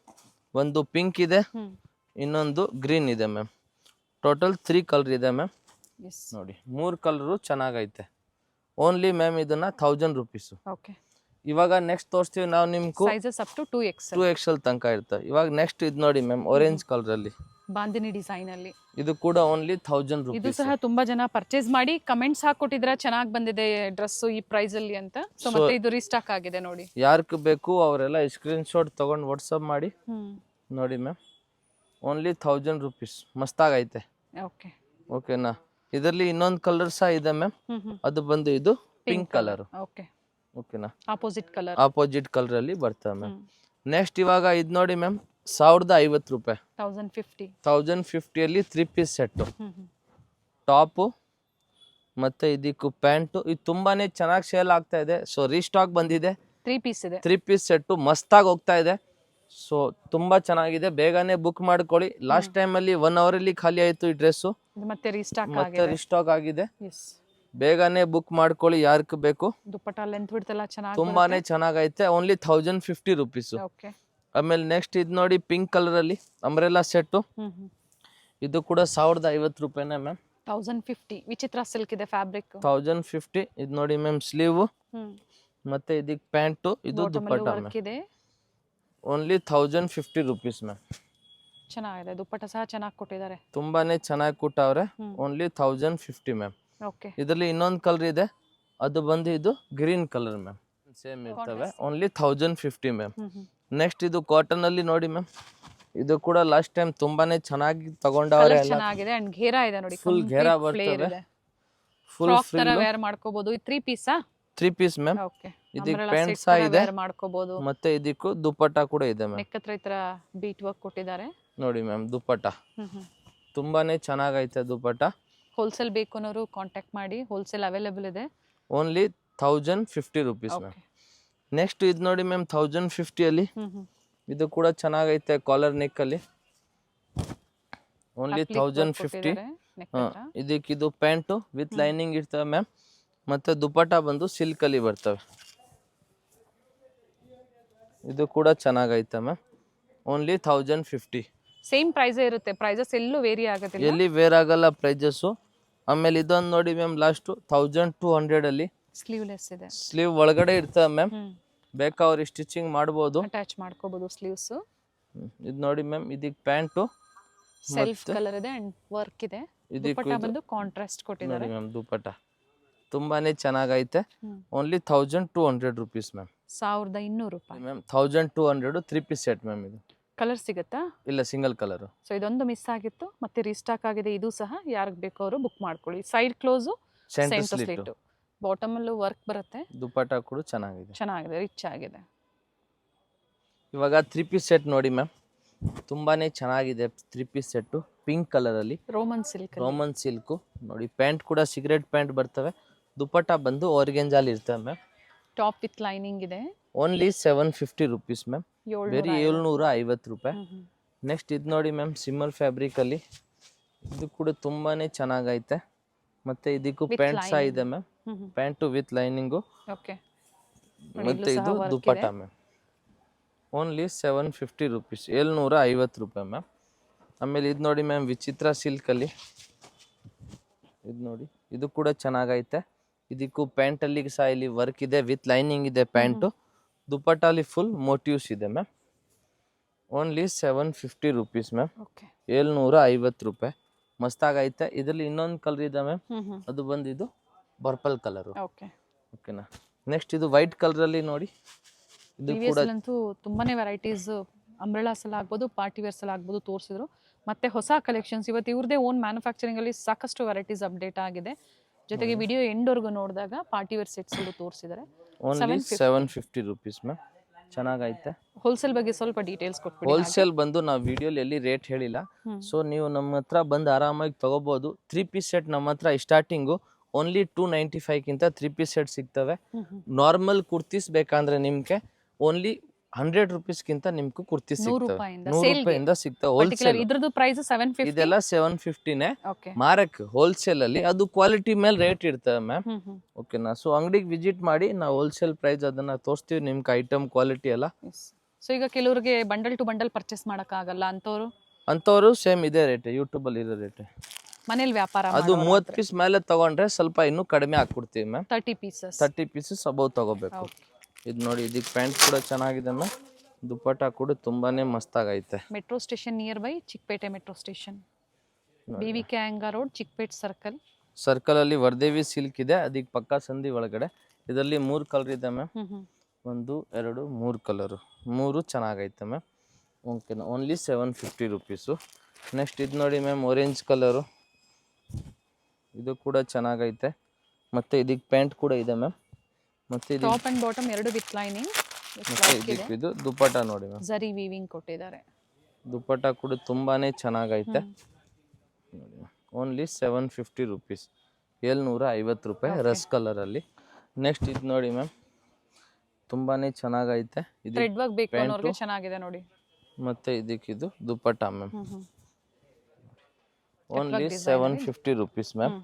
ಒಂದು ಪಿಂಕ್ ಇದೆ, ಇನ್ನೊಂದು ಗ್ರೀನ್ ಇದೆ ಮ್ಯಾಮ್. ಟೋಟಲ್ 3 ಕಲರ್ ಇದೆ ಮ್ಯಾಮ್. ನೋಡಿ 3 ಕಲರು ಚೆನ್ನಾಗೈತೆ. ಓನ್ಲಿ ಮ್ಯಾಮ್ ಇದನ್ನ 1000 rupees. ಓಕೆ. ಇವಾಗ ನೆಕ್ಸ್ಟ್ ತೋರಿಸ್ತೀವಿ ನಾವು ನಿಮ್ಗೂ. Sizes up to 2XL. 2XL ತನಕ ಇರ್ತವೆ. ಇವಾಗ ನೆಕ್ಸ್ಟ್ ಇದು ನೋಡಿ ಮ್ಯಾಮ್, ಆರೆಂಜ್ ಕಲರ್ ಅಲ್ಲಿ ಬಾಂದಿನಿ ಡಿಸೈನ್ ಅಲ್ಲಿ. ಇದು ಕೂಡ ಓನ್ಲಿ 1000 ಇದು rupees. ಸಹ ತುಂಬಾ ಜನ ಪರ್ಚೇಸ್ ಮಾಡಿ ಕಮೆಂಟ್ಸ್ ಹಾಕೊಟ್ಟಿದ್ರ ಚೆನ್ನಾಗಿ ಬಂದಿದೆ ಡ್ರೆಸ್ ಈ ಪ್ರೈಸ್ ಅಲ್ಲಿ ಅಂತ. ಸೊ ಮತ್ತೆ ಇದು ರೀಸ್ಟಾಕ್ ಆಗಿದೆ ನೋಡಿ. ಯಾರ್ಕ್ ಬೇಕು ಅವರೆಲ್ಲ ಸ್ಕ್ರೀನ್ ಶಾಟ್ ತಗೊಂಡು ವಾಟ್ಸಪ್ ಮಾಡಿ. ನೋಡಿ ಮ್ಯಾಮ್, ಓನ್ಲಿ 1000 rupees. ಮಸ್ತಾಗೈತೆ. ಓಕೆ. ಓಕೆನಾ. ಇದರಲ್ಲಿ ಇನ್ನೊಂದು ಕಲರ್ ಸಹ ಇದೆ ಮ್ಯಾಮ್, ಅದು ಬಂದು ಇದು ಪಿಂಕ್ ಕಲರ್. ಓಕೆ. ಓಕೆನಾ. Opposite colour. ಆಪೋಸಿಟ್ ಕಲರ್ ಅಲ್ಲಿ ಬರ್ತವೆ ಮ್ಯಾಮ್. ನೆಕ್ಸ್ಟ್ ಇವಾಗ ಇದು ನೋಡಿ ಮ್ಯಾಮ್, 1050 ರೂಪಾಯಿ. 1050. 1050 ಅಲ್ಲಿ 3 ಪೀಸ್ ಸೆಟ್, ಟಾಪು ಮತ್ತೆ ಇದಕ್ಕೂ ಪ್ಯಾಂಟು. ಇದು ತುಂಬಾನೇ ಚೆನ್ನಾಗಿ ಸೇಲ್ ಆಗ್ತಾ ಇದೆ. ಸೊ ರೀಸ್ಟಾಕ್ ಬಂದಿದೆ. 3 ಪೀಸ್ ಇದೆ. 3 ಪೀಸ್ ಸೆಟ್ ಮಸ್ತಾಗಿ ಹೋಗ್ತಾ ಇದೆ. ಸೊ ತುಂಬಾ ಚೆನ್ನಾಗಿದೆ, ಬೇಗನೆ ಬುಕ್ ಮಾಡ್ಕೊಳ್ಳಿ. ಲಾಸ್ಟ್ ಟೈಮ್ ಅಲ್ಲಿ 1 hour ಅಲ್ಲಿ ಖಾಲಿ ಆಯ್ತು ಈ ಡ್ರೆಸ್. ಮತ್ತೆ ರೀಸ್ಟಾಕ್ ಮತ್ತೆ ಆಗಿದೆ. ರೀಸ್ಟಾಕ್ ಆಗಿದೆ. ಎಸ್. ಬೇಗನೆ ಬುಕ್ ಮಾಡ್ಕೊಳ್ಳಿ ಯಾರ್ಕ್ ಬೇಕು. ದುಪ್ಪಟ್ಟ ಲೆಂತ್ ಬಿಡ್ತ್ ಎಲ್ಲ ಚೆನ್ನಾಗಿ ತುಂಬಾನೇ ಚೆನ್ನಾಗೈತೆ. Only 1050 rupees. ಓಕೆ. ಆಮೇಲೆ ನೆಕ್ಸ್ಟ್ ಇದು ನೋಡಿ ಪಿಂಕ್ ಕಲರ್ ಅಲ್ಲಿ ಅಂಬ್ರೆಲಾ ಸೆಟ್. ಇದು ಕೂಡ 1050 ರೂಪಾಯಿನೇ ಮ್ಯಾಮ್. 1050. ವಿಚಿತ್ರ ಸಿಲ್ಕ್ ಇದೆ ಫ್ಯಾಬ್ರಿಕ್. 1050. ಇದು ನೋಡಿ ಮ್ಯಾಮ್, ಸ್ಲೀವ್ ಮತ್ತೆ ಇದಕ್ಕೆ ಪ್ಯಾಂಟು, ಇದು ದುಪ್ಪಟ್ಟ ವರ್ಕ್ ಇದೆ. Only 1050 rupees ma'am. ಚೆನ್ನಾಗಿದೆ, ದುಪ್ಪಟ್ಟ ಸಹ ಚೆನ್ನಾಗಿ ಕೊಟ್ಟಿದ್ದಾರೆ. ತುಂಬಾನೇ ಚೆನ್ನಾಗಿ ಕೊಟ್ಟವ್ರೆ. Only 1050 ma'am. ಓಕೆ. ಇದರಲ್ಲಿ ಇನ್ನೊಂದು ಕಲರ್ ಇದೆ, ಅದು ಬಂದು ಇದು ಗ್ರೀನ್ ಕಲರ್ ಮ್ಯಾಮ್. ಸೇಮ್ ಇರ್ತವೆ. Only 1050 ma'am. ನೆಕ್ಸ್ಟ್ ಇದು ಕಾಟನ್ ಅಲ್ಲಿ ನೋಡಿ ಮ್ಯಾಮ್, ಇದು ಕೂಡ ಲಾಸ್ಟ್ ಟೈಮ್ ತುಂಬಾನೇ ಚೆನ್ನಾಗಿ ತಗೊಂಡವ್ರೆ. ಚೆನ್ನಾಗಿದೆ ಅಂಡ್ ಘೇರಾ ಇದೆ ನೋಡಿ, ಫುಲ್ ಘೇರಾ ಬರ್ತವೆ. ಫುಲ್ ಫ್ರಾಕ್ ತರ ವೇರ್ ಮಾಡ್ಕೋಬಹುದು. 3 ಪೀಸಾ? 3 ಪೀಸ್ ಮ್ಯಾಮ್. ಓಕೆ. ಇದಕ್ಕೆ ಪ್ಯಾಂಟ್ ಸಹ ಇದೆ, ವೇರ್ ಮಾಡ್ಕೋಬಹುದು. ಮತ್ತೆ ಇದಕ್ಕೂ ದುಪ್ಪಟ್ಟ ಕೂಡ ಇದೆ ಮ್ಯಾಮ್. ನೆಕ್ ಹತ್ರ ಈ ತರ ಬೀಟ್ ವರ್ಕ್ ಕೊಟ್ಟಿದ್ದಾರೆ ನೋಡಿ ಮ್ಯಾಮ್. ದುಪ್ಪಟ್ಟ ತುಂಬಾನೇ ಚೆನ್ನಾಗೈತೆ ದುಪ್ಪಟ್ಟ. ಹೋಲ್ಸೇಲ್ ಬೇಕು ಅನ್ನೋರು ಕಾಂಟ್ಯಾಕ್ಟ್ ಮಾಡಿ, ಹೋಲ್ಸೇಲ್ ಅವೈಲೇಬಲ್ ಇದೆ. Only 1050 rupees ma'am. ನೆಕ್ಸ್ಟ್ ಇದು ನೋಡಿ ಮ್ಯಾಮ್, 1050 ಅಲ್ಲಿ ಇದು ಕೂಡ ಚೆನ್ನಾಗೈತೆ. ಕಾಲರ್ ನೆಕ್ ಅಲ್ಲಿ ಓನ್ಲಿ 1050. ಇದಕ್ಕೆ ಇದು ಪ್ಯಾಂಟು ವಿತ್ ಲೈನಿಂಗ್ ಇರ್ತವೆ ಮ್ಯಾಮ್. ಮತ್ತೆ ದುಪ್ಪಟ್ಟ ಬಂದು ಸಿಲ್ಕ್ ಅಲ್ಲಿ ಬರ್ತವೆ. ಇದು ಕೂಡ ಚೆನ್ನಾಗೈತೆ ಮ್ಯಾಮ್. ಓನ್ಲಿ 1050. ಸೇಮ್ ಪ್ರೈಸ್ ಇರುತ್ತೆ, ಪ್ರೈಸಸ್ ಎಲ್ಲೂ ವೇರಿ ಆಗೋದಿಲ್ಲ, ಎಲ್ಲಿ ವೇರ್ ಆಗಲ್ಲ ಪ್ರೈಸಸ್. ಆಮೇಲೆ ಇದೊಂದು ನೋಡಿ ಮ್ಯಾಮ್, ಲಾಸ್ಟ್ 1200 ಅಲ್ಲಿ ಸ್ಲೀವ್ಲೆಸ್ ಇದೆ. ಸ್ಲೀವ್ ಒಳಗಡೆ ಇರ್ತವೆ ಮ್ಯಾಮ್, ಬೇಕಾ ಅವ್ರು ಸ್ಟಿಚಿಂಗ್ ಮಾಡ್ಬೋದು, ಅಟ್ಯಾಚ್ ಮಾಡ್ಕೋಬಹುದು ಸ್ಲೀವ್ಸ್. ಇದು ನೋಡಿ ಮ್ಯಾಮ್, ಇದಕ್ಕೆ ಪ್ಯಾಂಟು ಸೆಲ್ಫ್ ಕಲರ್ ಇದೆ ಅಂಡ್ ವರ್ಕ್ ಇದೆ. ದುಪ್ಪಟ್ಟ ಬಂದು ಕಾಂಟ್ರಾಸ್ಟ್ ಕೊಟ್ಟಿದ್ದಾರೆ ಮ್ಯಾಮ್. ದುಪ್ಪಟ್ಟ ತುಂಬಾನೇ ಚೆನ್ನಾಗೈತೆ. Only 1200 rupees ma'am. 1200 ರೂಪಾಯಿ ಮ್ಯಾಮ್. 1200 3 piece set ma'am. ಇದು ಕಲರ್ ಸಿಗುತ್ತಾ? ಇಲ್ಲ, ಸಿಂಗಲ್ ಕಲರ್. ಸೊ ಇದೊಂದು ಮಿಸ್ ಆಗಿತ್ತು, ಮತ್ತೆ ರೀಸ್ಟಾಕ್ ಆಗಿದೆ. ಇದು ಸಹ ಯಾರಿಗೆ ಬೇಕೋ ಅವರು ಬುಕ್ ಮಾಡ್ಕೊಳ್ಳಿ. Side close, centre slit, bottom ಅಲ್ಲೂ ವರ್ಕ್ ಬರುತ್ತೆ. ದುಪ್ಪಟ್ಟ ಕೂಡ ಚೆನ್ನಾಗಿದೆ, ರಿಚ್ ಆಗಿದೆ. ಇವಾಗ 3 ಪೀಸ್ ಸೆಟ್ ನೋಡಿ ಮ್ಯಾಮ್, ತುಂಬಾನೇ ಚೆನ್ನಾಗಿದೆ. 3 ಪೀಸ್ ಸೆಟ್ ಪಿಂಕ್ ಕಲರ್ ಅಲ್ಲಿ, ರೋಮನ್ ಸಿಲ್ಕ್ ನೋಡಿ. ಪ್ಯಾಂಟ್ ಕೂಡ ಸಿಗರೇಟ್ ಪ್ಯಾಂಟ್ ಬರ್ತವೆ. ದುಪ್ಪಟ್ಟ ಬಂದು ಆರ್ಗೆಂಜಾಲ್ ಇರ್ತವೆ ಮ್ಯಾಮ್. ಟಾಪ್ ವಿತ್ ಲೈನಿಂಗ್ ಇದೆ. Only 750 rupees ma'am. ಬೇರೆ 750 ರೂಪಾಯಿ. ನೆಕ್ಸ್ಟ್ ಇದು ನೋಡಿ ಮ್ಯಾಮ್, ಸಿಮ್ಮರ್ ಫ್ಯಾಬ್ರಿಕ್ ಅಲ್ಲಿ, ಇದು ಕೂಡ ತುಂಬಾನೇ ಚೆನ್ನಾಗೈತೆ. ಮತ್ತೆ ಇದಕ್ಕೂ ಪ್ಯಾಂಟ್ ಸಹ ಇದೆ ಮ್ಯಾಮ್. Pant with lining. ಮತ್ತೆ ಇದು ದುಪ್ಪಟ್ಟ ಮ್ಯಾಮ್. Only 750 rupees. 750 ರೂಪಾಯಿ ಮ್ಯಾಮ್. ಆಮೇಲೆ ಇದು ನೋಡಿ ಮ್ಯಾಮ್, ವಿಚಿತ್ರ ಸಿಲ್ಕ್ ಅಲ್ಲಿ, ಇದು ನೋಡಿ, ಇದು ಕೂಡ ಚೆನ್ನಾಗೈತೆ. ಇದಕ್ಕೂ ಪ್ಯಾಂಟ್ ಅಲ್ಲಿ ಸಹ ಇಲ್ಲಿ ವರ್ಕ್ ಇದೆ, ವಿತ್ ಲೈನಿಂಗ್ ಇದೆ ಪ್ಯಾಂಟು. ದುಪ್ಪಟ್ಟಾಲಿ ಫುಲ್ ಮೋಟಿವ್ಸ್ ಇದೆ ma'am. Only 750 rupees ma'am. Okay 750 ರೂಪಾಯಿ. ಮಸ್ತಾಗೈತೆ. ಇದರಲ್ಲಿ ಇನ್ನೊಂದು ಕಲರ್ ಇದೆ ಮ್ಯಾಮ್, ಹ್ಮ್ ಅದು ಬಂದಿದ್ದು ಪರ್ಪಲ್ ಕಲರು. ಓಕೆ ಓಕೆನಾ. ನೆಕ್ಸ್ಟ್ ಇದು ವೈಟ್ ಕಲರಲ್ಲಿ ನೋಡಿ, ಇದು ಕೂಡ ಅಂತೂ ತುಂಬಾನೇ ವೆರೈಟೀಸ್ ಅಂಬ್ರೆಲಾಸ್ ಎಲ್ಲ ಆಗ್ಬೋದು, ಪಾರ್ಟಿ ವೇರ್ಸ್ ಎಲ್ಲ ಆಗ್ಬೋದು ತೋರಿಸಿದ್ರು. ಮತ್ತೆ ಹೊಸ ಕಲೆಕ್ಷನ್ಸ್ ಇವತ್ತು ಇವ್ರದೇ ಓನ್ ಮ್ಯಾನುಫ್ಯಾಕ್ಚರಿಂಗ್ ಅಲ್ಲಿ ಸಾಕಷ್ಟು ವೆರೈಟೀಸ್ ಅಪ್ಡೇಟ್ ಆಗಿದೆ. ಜೊತೆಗೆ ವಿಡಿಯೋ ಎಂಡ್ವರೆಗೂ ನೋಡಿದಾಗ ಪಾರ್ಟಿ ವೇರ್ ಸೆಟ್ಸ್ ಅಲ್ಲೂ ತೋರಿಸಿದ್ದಾರೆ. Only 750 rupees ma'am. ಚೆನ್ನಾಗೈತೆ. ಹೋಲ್ಸೇಲ್ ಬಗ್ಗೆ ಸ್ವಲ್ಪ ಡೀಟೇಲ್ಸ್ ಕೊಟ್ಬಿಡಿ. ಹೋಲ್ಸೇಲ್ ಬಂದು ನಾವು ವಿಡಿಯೋಲಿ ಎಲ್ಲಿ ರೇಟ್ ಹೇಳಿಲ್ಲ, ಸೊ ನೀವು ನಮ್ಮ ಹತ್ರ ಬಂದು ಆರಾಮಾಗಿ ತಗೋಬಹುದು. 3 ಪೀಸ್ ಸೆಟ್ ನಮ್ಮ ಹತ್ರ ಸ್ಟಾರ್ಟಿಂಗು ಓನ್ಲಿ 295 ಗಿಂತ 3 ಪೀಸ್ ಸೆಟ್ ಸಿಗ್ತವೆ. ನಾರ್ಮಲ್ ಕುರ್ತೀಸ್ ಬೇಕಂದ್ರೆ ನಿಮ್ಗೆ ಓನ್ಲಿ 100 ರುಪೀಸ್ಗಿಂತ ನಿಮ್ಗೆ ಕುರ್ತೀಸ್ ಸಿಗ್ತವೆ. 100 ರೂಪಾಯಿಂದ ಸಿಗ್ತವೆ ಹೋಲ್ಸೇಲ್. ಇದ್ರದ್ದು ಪ್ರೈಸ್ 750. ಇದೆಲ್ಲ 750ನೇ ಓಕೆ ಮಾರಕ್ ಹೋಲ್ಸೇಲ್ ಅಲ್ಲಿ. ಅದು ಕ್ವಾಲಿಟಿ ಮೇಲೆ ರೇಟ್ ಇರ್ತವೆ ಮ್ಯಾಮ್. ಓಕೆನಾ. ಸೊ ಅಂಗಡಿಗೆ ವಿಸಿಟ್ ಮಾಡಿ, ನಾವು ಹೋಲ್ಸೇಲ್ ಪ್ರೈಸ್ ಅದನ್ನ ತೋರಿಸ್ತೀವಿ ನಿಮ್ಗೆ, ಐಟಮ್ ಕ್ವಾಲಿಟಿ ಎಲ್ಲ. ಸೊ ಈಗ ಕೆಲವರಿಗೆ ಬಂಡಲ್ ಟು ಬಂಡಲ್ ಪರ್ಚೇಸ್ ಮಾಡಕ್ ಆಗಲ್ಲ ಅಂತವರು ಸೇಮ್ ಇದೇ ರೇಟ್, ಯೂಟ್ಯೂಬ್ ಅಲ್ಲಿ ಇರೋ ರೇಟ್. ಮನೇಲಿ ವ್ಯಾಪಾರ ಅದು 30 ಪೀಸ್ ಮೇಲೆ ತಗೊಂಡ್ರೆ ಸ್ವಲ್ಪ ಇನ್ನೂ ಕಡಿಮೆ ಹಾಕ್ಬಿಡ್ತೀವಿ ಮ್ಯಾಮ್. 30 ಪೀಸಸ್ ಅಬೌವ್ ತಗೋಬೇಕು. ಇದು ನೋಡಿ, ಇದಕ್ಕೆ ಪ್ಯಾಂಟ್ ಕೂಡ ಚೆನ್ನಾಗಿದೆ ಮ್ಯಾಮ್. ದುಪ್ಪಟ್ಟ ಕೂಡ ತುಂಬಾನೇ ಮಸ್ತಾಗೈತೆ. Metro station near by Chickpet metro station, BVK Iyengar road, Chickpet circle ಅಲ್ಲಿ ವರ್ದೇವಿ ಸಿಲ್ಕ್ ಇದೆ, ಅದಕ್ಕೆ ಪಕ್ಕ ಸಂಧಿ ಒಳಗಡೆ. ಇದರಲ್ಲಿ 3 ಕಲರ್ ಇದೆ ಮ್ಯಾಮ್. 1 2 3 ಕಲರು, 3 ಚೆನ್ನಾಗೈತೆ ಮ್ಯಾಮ್. ಓಕೆನಾ. Only 750 rupees. ನೆಕ್ಸ್ಟ್ ಇದು ನೋಡಿ ಮ್ಯಾಮ್, ಆರೆಂಜ್ ಕಲರು. ಇದು ಕೂಡ ಚೆನ್ನಾಗೈತೆ. ಮತ್ತೆ ಇದಕ್ಕೆ ಪ್ಯಾಂಟ್ ಕೂಡ ಇದೆ ಮ್ಯಾಮ್. ಮತ್ತೆ ಟಾಪ್ ಅಂಡ್ ಬಾಟಮ್ ಎರಡು ವಿತ್ ಲೈನಿಂಗ್. ಮತ್ತೆ ಇದು ದುಪ್ಪಟ್ಟ ನೋಡಿ ಮ್ಯಾಮ್, ಜರಿ ವೀವಿಂಗ್ ಕೊಟ್ಟಿದ್ದಾರೆ. ದುಪ್ಪಟ್ಟ ಕೂಡ ತುಂಬಾನೇ ಚೆನ್ನಾಗೈತೆ. ಓನ್ಲಿ 750 ರುಪೀಸ್, 750 ರೂಪಾಯಿ ರಸ್ ಕಲರ್ ಅಲ್ಲಿ. ನೆಕ್ಸ್ಟ್ ಇದು ನೋಡಿ ಮ್ಯಾಮ್, ತುಂಬಾನೇ ಚೆನ್ನಾಗೈತೆ. ಇದು ಥ್ರೆಡ್ ವರ್ಕ್ ಬೇಕು ಅನ್ನೋರಿಗೆ ಚೆನ್ನಾಗಿದೆ ನೋಡಿ. ಮತ್ತೆ ಇದು dupatta ma'am. Only 750 rupees ma'am.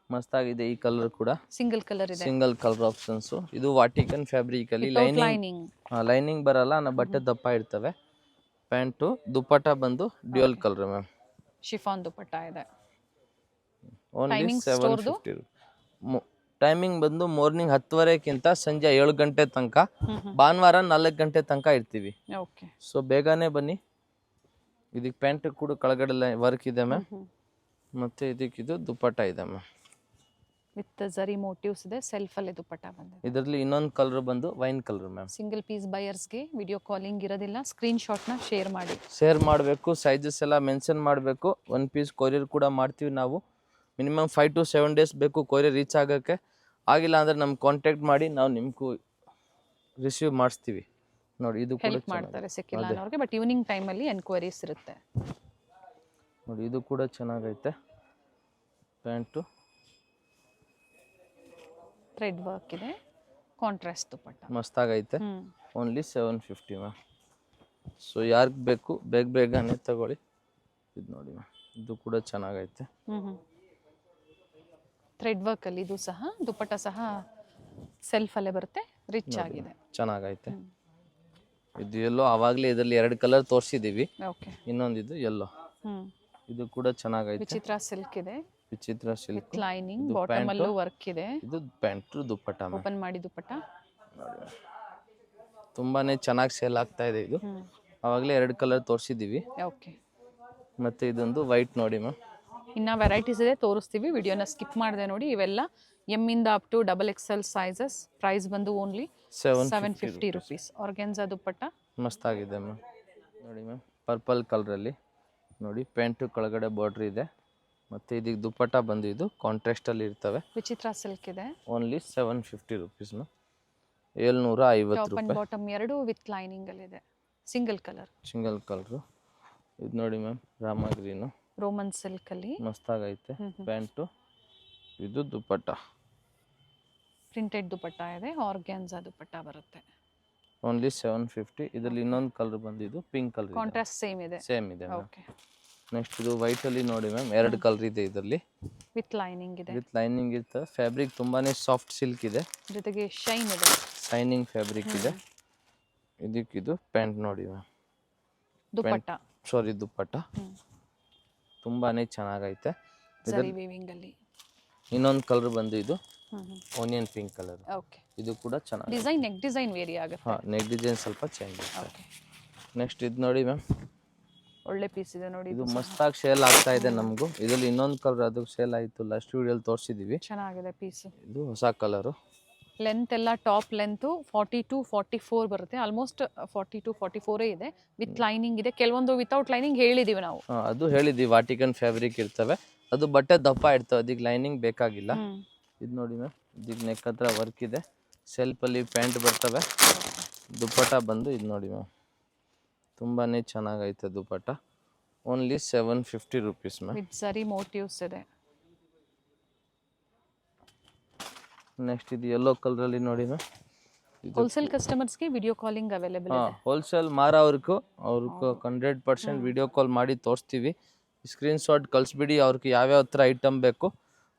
ಮಸ್ತಾಗಿದೆ. ಈ ಕಲರ್ ಕೂಡ ಸಿಂಗಲ್ ಕಲರ್ ಇದೆ, ಸಿಂಗಲ್ ಕಲರ್ ಆಪ್ಷನ್ಸ್. ಇದು ವಾಟಿಕನ್ ಫ್ಯಾಬ್ರಿಕ್ ಅಲ್ಲಿ ಲೈನಿಂಗ್ ಬರಲ್ಲ, ಬಟ್ಟೆ ದಪ್ಪ ಇರ್ತವೆ. ಪ್ಯಾಂಟು ದುಪ್ಪಟ್ಟ ಬಂದು ಡ್ಯೂಯಲ್ ಕಲರ್ ಮ್ಯಾಮ್. ಶಿಫಾನ್ ದುಪ್ಪಟ್ಟ ಇದೆ. ಓನ್ಲಿ 750. ಟೈಮಿಂಗ್ ಬಂದು ಮಾರ್ನಿಂಗ್ 10:30ಗಿಂತ ಸಂಜೆ 7 ಗಂಟೆ ತನಕ. ಭಾನುವಾರ 4 ಗಂಟೆ ತನಕ ಇರ್ತೀವಿ. ಸೊ ಬೇಗನೆ ಬನ್ನಿ. ಇದಕ್ಕೆ ಪ್ಯಾಂಟ್ ಕೂಡ ಕೆಳಗಡೆ ವರ್ಕ್ ಇದೆ ಮ್ಯಾಮ್. ಮತ್ತೆ ಇದು ದುಪ್ಪಟ್ಟ ಇದೆ ಮ್ಯಾಮ್, ವಿತ್ ಜರಿ ಮೋಟಿವ್ಸ್ ಇದೆ. ಸೆಲ್ಫ್ ಅಲ್ಲಿ ದುಪ್ಪಟ್ಟ ಬಂದಿದೆ. ಇದರಲ್ಲಿ ಇನ್ನೊಂದು ಕಲರ್ ಬಂದು wine colour ma'am. Single piece ಬಯರ್ಸ್ಗೆ ವಿಡಿಯೋ ಕಾಲಿಂಗ್ ಇರೋದಿಲ್ಲ, ಸ್ಕ್ರೀನ್ ಶಾಟ್ ನ ಶೇರ್ ಮಾಡಬೇಕು. ಸೈಜಸ್ ಎಲ್ಲ ಮೆನ್ಷನ್ ಮಾಡಬೇಕು. 1 ಪೀಸ್ ಕೊರಿಯರ್ ಕೂಡ ಮಾಡ್ತೀವಿ ನಾವು. ಮಿನಿಮಮ್ 5 to 7 ಡೇಸ್ ಬೇಕು ಕೊರಿಯರ್ ರೀಚ್ ಆಗೋಕ್ಕೆ. ಆಗಿಲ್ಲ ಅಂದ್ರೆ ನಮ್ಗೆ ಕಾಂಟ್ಯಾಕ್ಟ್ ಮಾಡಿ, ನಾವು ನಿಮ್ಗೂ ರಿಸೀವ್ ಮಾಡಿಸ್ತೀವಿ. ನೋಡಿ ಇದು ಕೂಡ ಮಾಡ್ತಾರೆ ಸಿಕ್ಕಿಲ್ಲ ಅನ್ನೋರಿಗೆ, ಬಟ್ ಈವ್ನಿಂಗ್ ಟೈಮಲ್ಲಿ ಎನ್ಕ್ವೈರೀಸ್ ಇರುತ್ತೆ. ನೋಡಿ ಇದು ಕೂಡ ಚೆನ್ನಾಗೈತೆ. ಪ್ಯಾಂಟು ಥ್ರೆಡ್ ವರ್ಕ್ ಇದೆ, ಕಾಂಟ್ರಾಸ್ಟ್ ದುಪ್ಪಟ್ಟ ಮಸ್ತಾಗೈತೆ. Only 750 ma'am. ಸೊ ಯಾರಿಗೆ ಬೇಕು ಬೇಗನೆ ತಗೊಳ್ಳಿ. ಇದು ನೋಡಿ ಮ್ಯಾಮ್, ಇದು ಕೂಡ ಚೆನ್ನಾಗೈತೆ. ಥ್ರೆಡ್ ವರ್ಕ್ ಅಲ್ಲಿ ಇದು ಸಹ ದುಪ್ಪಟ್ಟ ಸಹ ಸೆಲ್ಫ್ ಅಲ್ಲೇ ಬರುತ್ತೆ, ರಿಚ್ ಆಗಿದೆ, ಚೆನ್ನಾಗೈತೆ. ಇದು ಎಲ್ಲೋ ಆವಾಗಲೇ ಇದರಲ್ಲಿ 2 ಕಲರ್ ತೋರಿಸಿದೀವಿ. ಓಕೆ, ಇನ್ನೊಂದಿದು ಎಲ್ಲೋ. ಇದು ಕೂಡ ಚೆನ್ನಾಗೈತೆ. ವಿಚಿತ್ರ ಸಿಲ್ಕ್ ಇದೆ, ವಿಚಿತ್ರ ಸಿಲ್ಕ್ ಲೈನಿಂಗ್, ಬಾಟಮ್ ಅಲ್ಲೂ ವರ್ಕ್ ಇದೆ. ಇದು ಪ್ಯಾಂಟ್ ದುಪ್ಪಟ್ಟ ಓಪನ್ ಮಾಡಿ ದುಪ್ಪಟ್ಟ ತುಂಬಾನೇ ಚೆನ್ನಾಗಿ ಸೇಲ್ ಆಗ್ತಾ ಇದೆ. ಇದು ಆವಾಗಲೇ 2 ಕಲರ್ ತೋರಿಸಿದೀವಿ. ಓಕೆ, ಮತ್ತೆ ಇದೊಂದು ವೈಟ್ ನೋಡಿ ಮ್ಯಾಮ್. ಇನ್ನ ವೆರೈಟೀಸ್ ಇದೆ, ತೋರಿಸ್ತೀವಿ. ವಿಡಿಯೋನ ಸ್ಕಿಪ್ ಮಾಡಿದೆ ನೋಡಿ. ಇವೆಲ್ಲ ಎಮ್ ಇಂದ up to XXL sizes. Price ಬಂದು ಓನ್ಲಿ 750 ರುಪೀಸ್. ಆರ್ಗೆನ್ಜಾ ದುಪ್ಪಟ್ಟ ಮಸ್ತಾಗಿದೆ ಮ್ಯಾಮ್. ನೋಡಿ ಮ್ಯಾಮ್, ಪರ್ಪಲ್ ಕಲರಲ್ಲಿ ನೋಡಿ. ಪ್ಯಾಂಟು ಕೆಳಗಡೆ ಬಾರ್ಡರ್ ಇದೆ. ಮತ್ತೆ ಇದಕ್ಕೆ ದುಪ್ಪಟ್ಟ ಬಂದು ಇದು ಕಾಂಟ್ರಾಸ್ಟ್ ಅಲ್ಲಿ ಇರ್ತವೆ. ವಿಚಿತ್ರ ಸಿಲ್ಕ್ ಇದೆ. Only 750 rupees ma'am. 750 ರೂಪಾಯಿ. ಬಾಟಮ್ ಎರಡು ವಿತ್ ಲೈನಿಂಗ್ ಅಲ್ಲಿ ಇದೆ. Single colour. ಇದು ನೋಡಿ ma'am, Rama green, Roman silk ಅಲ್ಲಿ ಮಸ್ತಾಗೈತೆ. ಪ್ಯಾಂಟು ಇದು ದುಪ್ಪಟ್ಟ ಪ್ರಿಂಟೆಡ್ ದುಪ್ಪಟ್ಟ ಇದೆ. ಆರ್ಗ್ಯಾನ್ಜಾ ದುಪ್ಪಟ್ಟ ಬರುತ್ತೆ. ಓನ್ಲಿ 750. ಇದರಲ್ಲಿ ಇನ್ನೊಂದು ಕಲರ್ ಬಂದಿದ್ದು ಪಿಂಕ್ ಕಲರ್. ಕಾಂಟ್ರಾಸ್ಟ್ ಸೇಮ್ ಇದೆ. ಓಕೆ, ನೆಕ್ಸ್ಟ್ ಇದು ವೈಟ್ ಅಲ್ಲಿ ನೋಡಿ ಮ್ಯಾಮ್, 2 ಕಲರ್ ಇದೆ. ಇದರಲ್ಲಿ ವಿತ್ ಲೈನಿಂಗ್ ಇರ್ತದೆ. ಫ್ಯಾಬ್ರಿಕ್ ತುಂಬಾನೇ ಸಾಫ್ಟ್ ಸಿಲ್ಕ್ ಇದೆ, ಜೊತೆಗೆ ಶೈನ್ ಇದೆ, ಶೈನಿಂಗ್ ಫ್ಯಾಬ್ರಿಕ್ ಇದೆ. ಇದು ಪ್ಯಾಂಟ್ ನೋಡಿ ಮ್ಯಾಮ್, ದುಪ್ಪಟ್ಟ ತುಂಬಾನೇ ಚೆನ್ನಾಗೈತೆ. ಜರಿ ವೀವಿಂಗ್ ಅಲ್ಲಿ ಇನ್ನೊಂದು ಕಲರ್ ಬಂದು ಇದು ಆನಿಯನ್ ಪಿಂಕ್ ಕಲರ್. ಓಕೆ. ಇದು ಕೂಡ ಚೆನ್ನಾಗಿ ಡಿಸೈನ್ ನೆಕ್ ಡಿಸೈನ್ ವೇರಿ ಆಗುತ್ತೆ. ಹಾಂ, ನೆಕ್ ಡಿಸೈನ್ ಸ್ವಲ್ಪ ಚೇಂಜ್ ಆಗುತ್ತೆ. ಓಕೆ. ನೆಕ್ಸ್ಟ್ ಇದು ನೋಡಿ ಮ್ಯಾಮ್, ಒಳ್ಳೆ ಪೀಸ್ ಇದೆ ನೋಡಿ. ಇದು ಮಸ್ತಾಗಿ ಸೇಲ್ ಆಗ್ತಾ ಇದೆ ನಮಗೂ. ಇದರಲ್ಲಿ ಇನ್ನೊಂದು ಕಲರ್ ಅದು ಸೇಲ್ ಆಯಿತು, ಲಾಸ್ಟ್ ವಿಡಿಯೋಲಿ ತೋರಿಸಿದ್ದೀವಿ. ಚೆನ್ನಾಗಿದೆ ಪೀಸ್. ಇದು ಹೊಸ ಕಲರು. ಲೆಂತ್ ಎಲ್ಲ ಟಾಪ್ ಲೆಂತು 42-44 ಬರುತ್ತೆ. ಆಲ್ಮೋಸ್ಟ್ 42-44 ಇದೆ. ವಿತ್ ಲೈನಿಂಗ್ ಇದೆ, ಕೆಲವೊಂದು ವಿತೌಟ್ ಲೈನಿಂಗ್ ಹೇಳಿದೀವಿ ನಾವು. ಅದು ಹೇಳಿದ್ದೀವಿ, ವಾಟಿಕನ್ ಫ್ಯಾಬ್ರಿಕ್ ಇರ್ತವೆ, ಅದು ಬಟ್ಟೆ ದಪ್ಪ ಇರ್ತವೆ, ಅದಕ್ಕೆ ಲೈನಿಂಗ್ ಬೇಕಾಗಿಲ್ಲ. ಇದು ನೋಡಿ ಮ್ಯಾಮ್, ಇದಕ್ಕೆ ನೆಕ್ ಹತ್ರ ವರ್ಕ್ ಇದೆ, ಸೆಲ್ಫಲ್ಲಿ ಪ್ಯಾಂಟ್ ಬರ್ತವೆ, ದುಪ್ಪಟ್ಟ ಬಂದು ಇದು ನೋಡಿ ಮ್ಯಾಮ್, ತುಂಬಾ ಚೆನ್ನಾಗೈತೆ dupatta. Only 750 rupees ma'am. With zari motifs ಇದೆ. ನೆಕ್ಸ್ಟ್ ಇದು ಯೆಲ್ಲೋ ಕಲರಲ್ಲಿ ನೋಡಿ ಮ್ಯಾಮ್. ಹೋಲ್ಸೇಲ್ ಕಸ್ಟಮರ್ಸ್ಗೆ ವಿಡಿಯೋ ಕಾಲಿಂಗ್ ಅವೈಲೇಬಲ್ ಇದೆ. ಹೋಲ್ಸೇಲ್ ಮಾರೋರ್ಗೂ 100% ವಿಡಿಯೋ ಕಾಲ್ ಮಾಡಿ ತೋರಿಸ್ತೀವಿ. ಸ್ಕ್ರೀನ್ ಶಾಟ್ ಕಳಿಸ್ಬಿಡಿ, ಅವ್ರಿಗೆ ಯಾವ್ಯಾವ ಥರ ಐಟಮ್ ಬೇಕು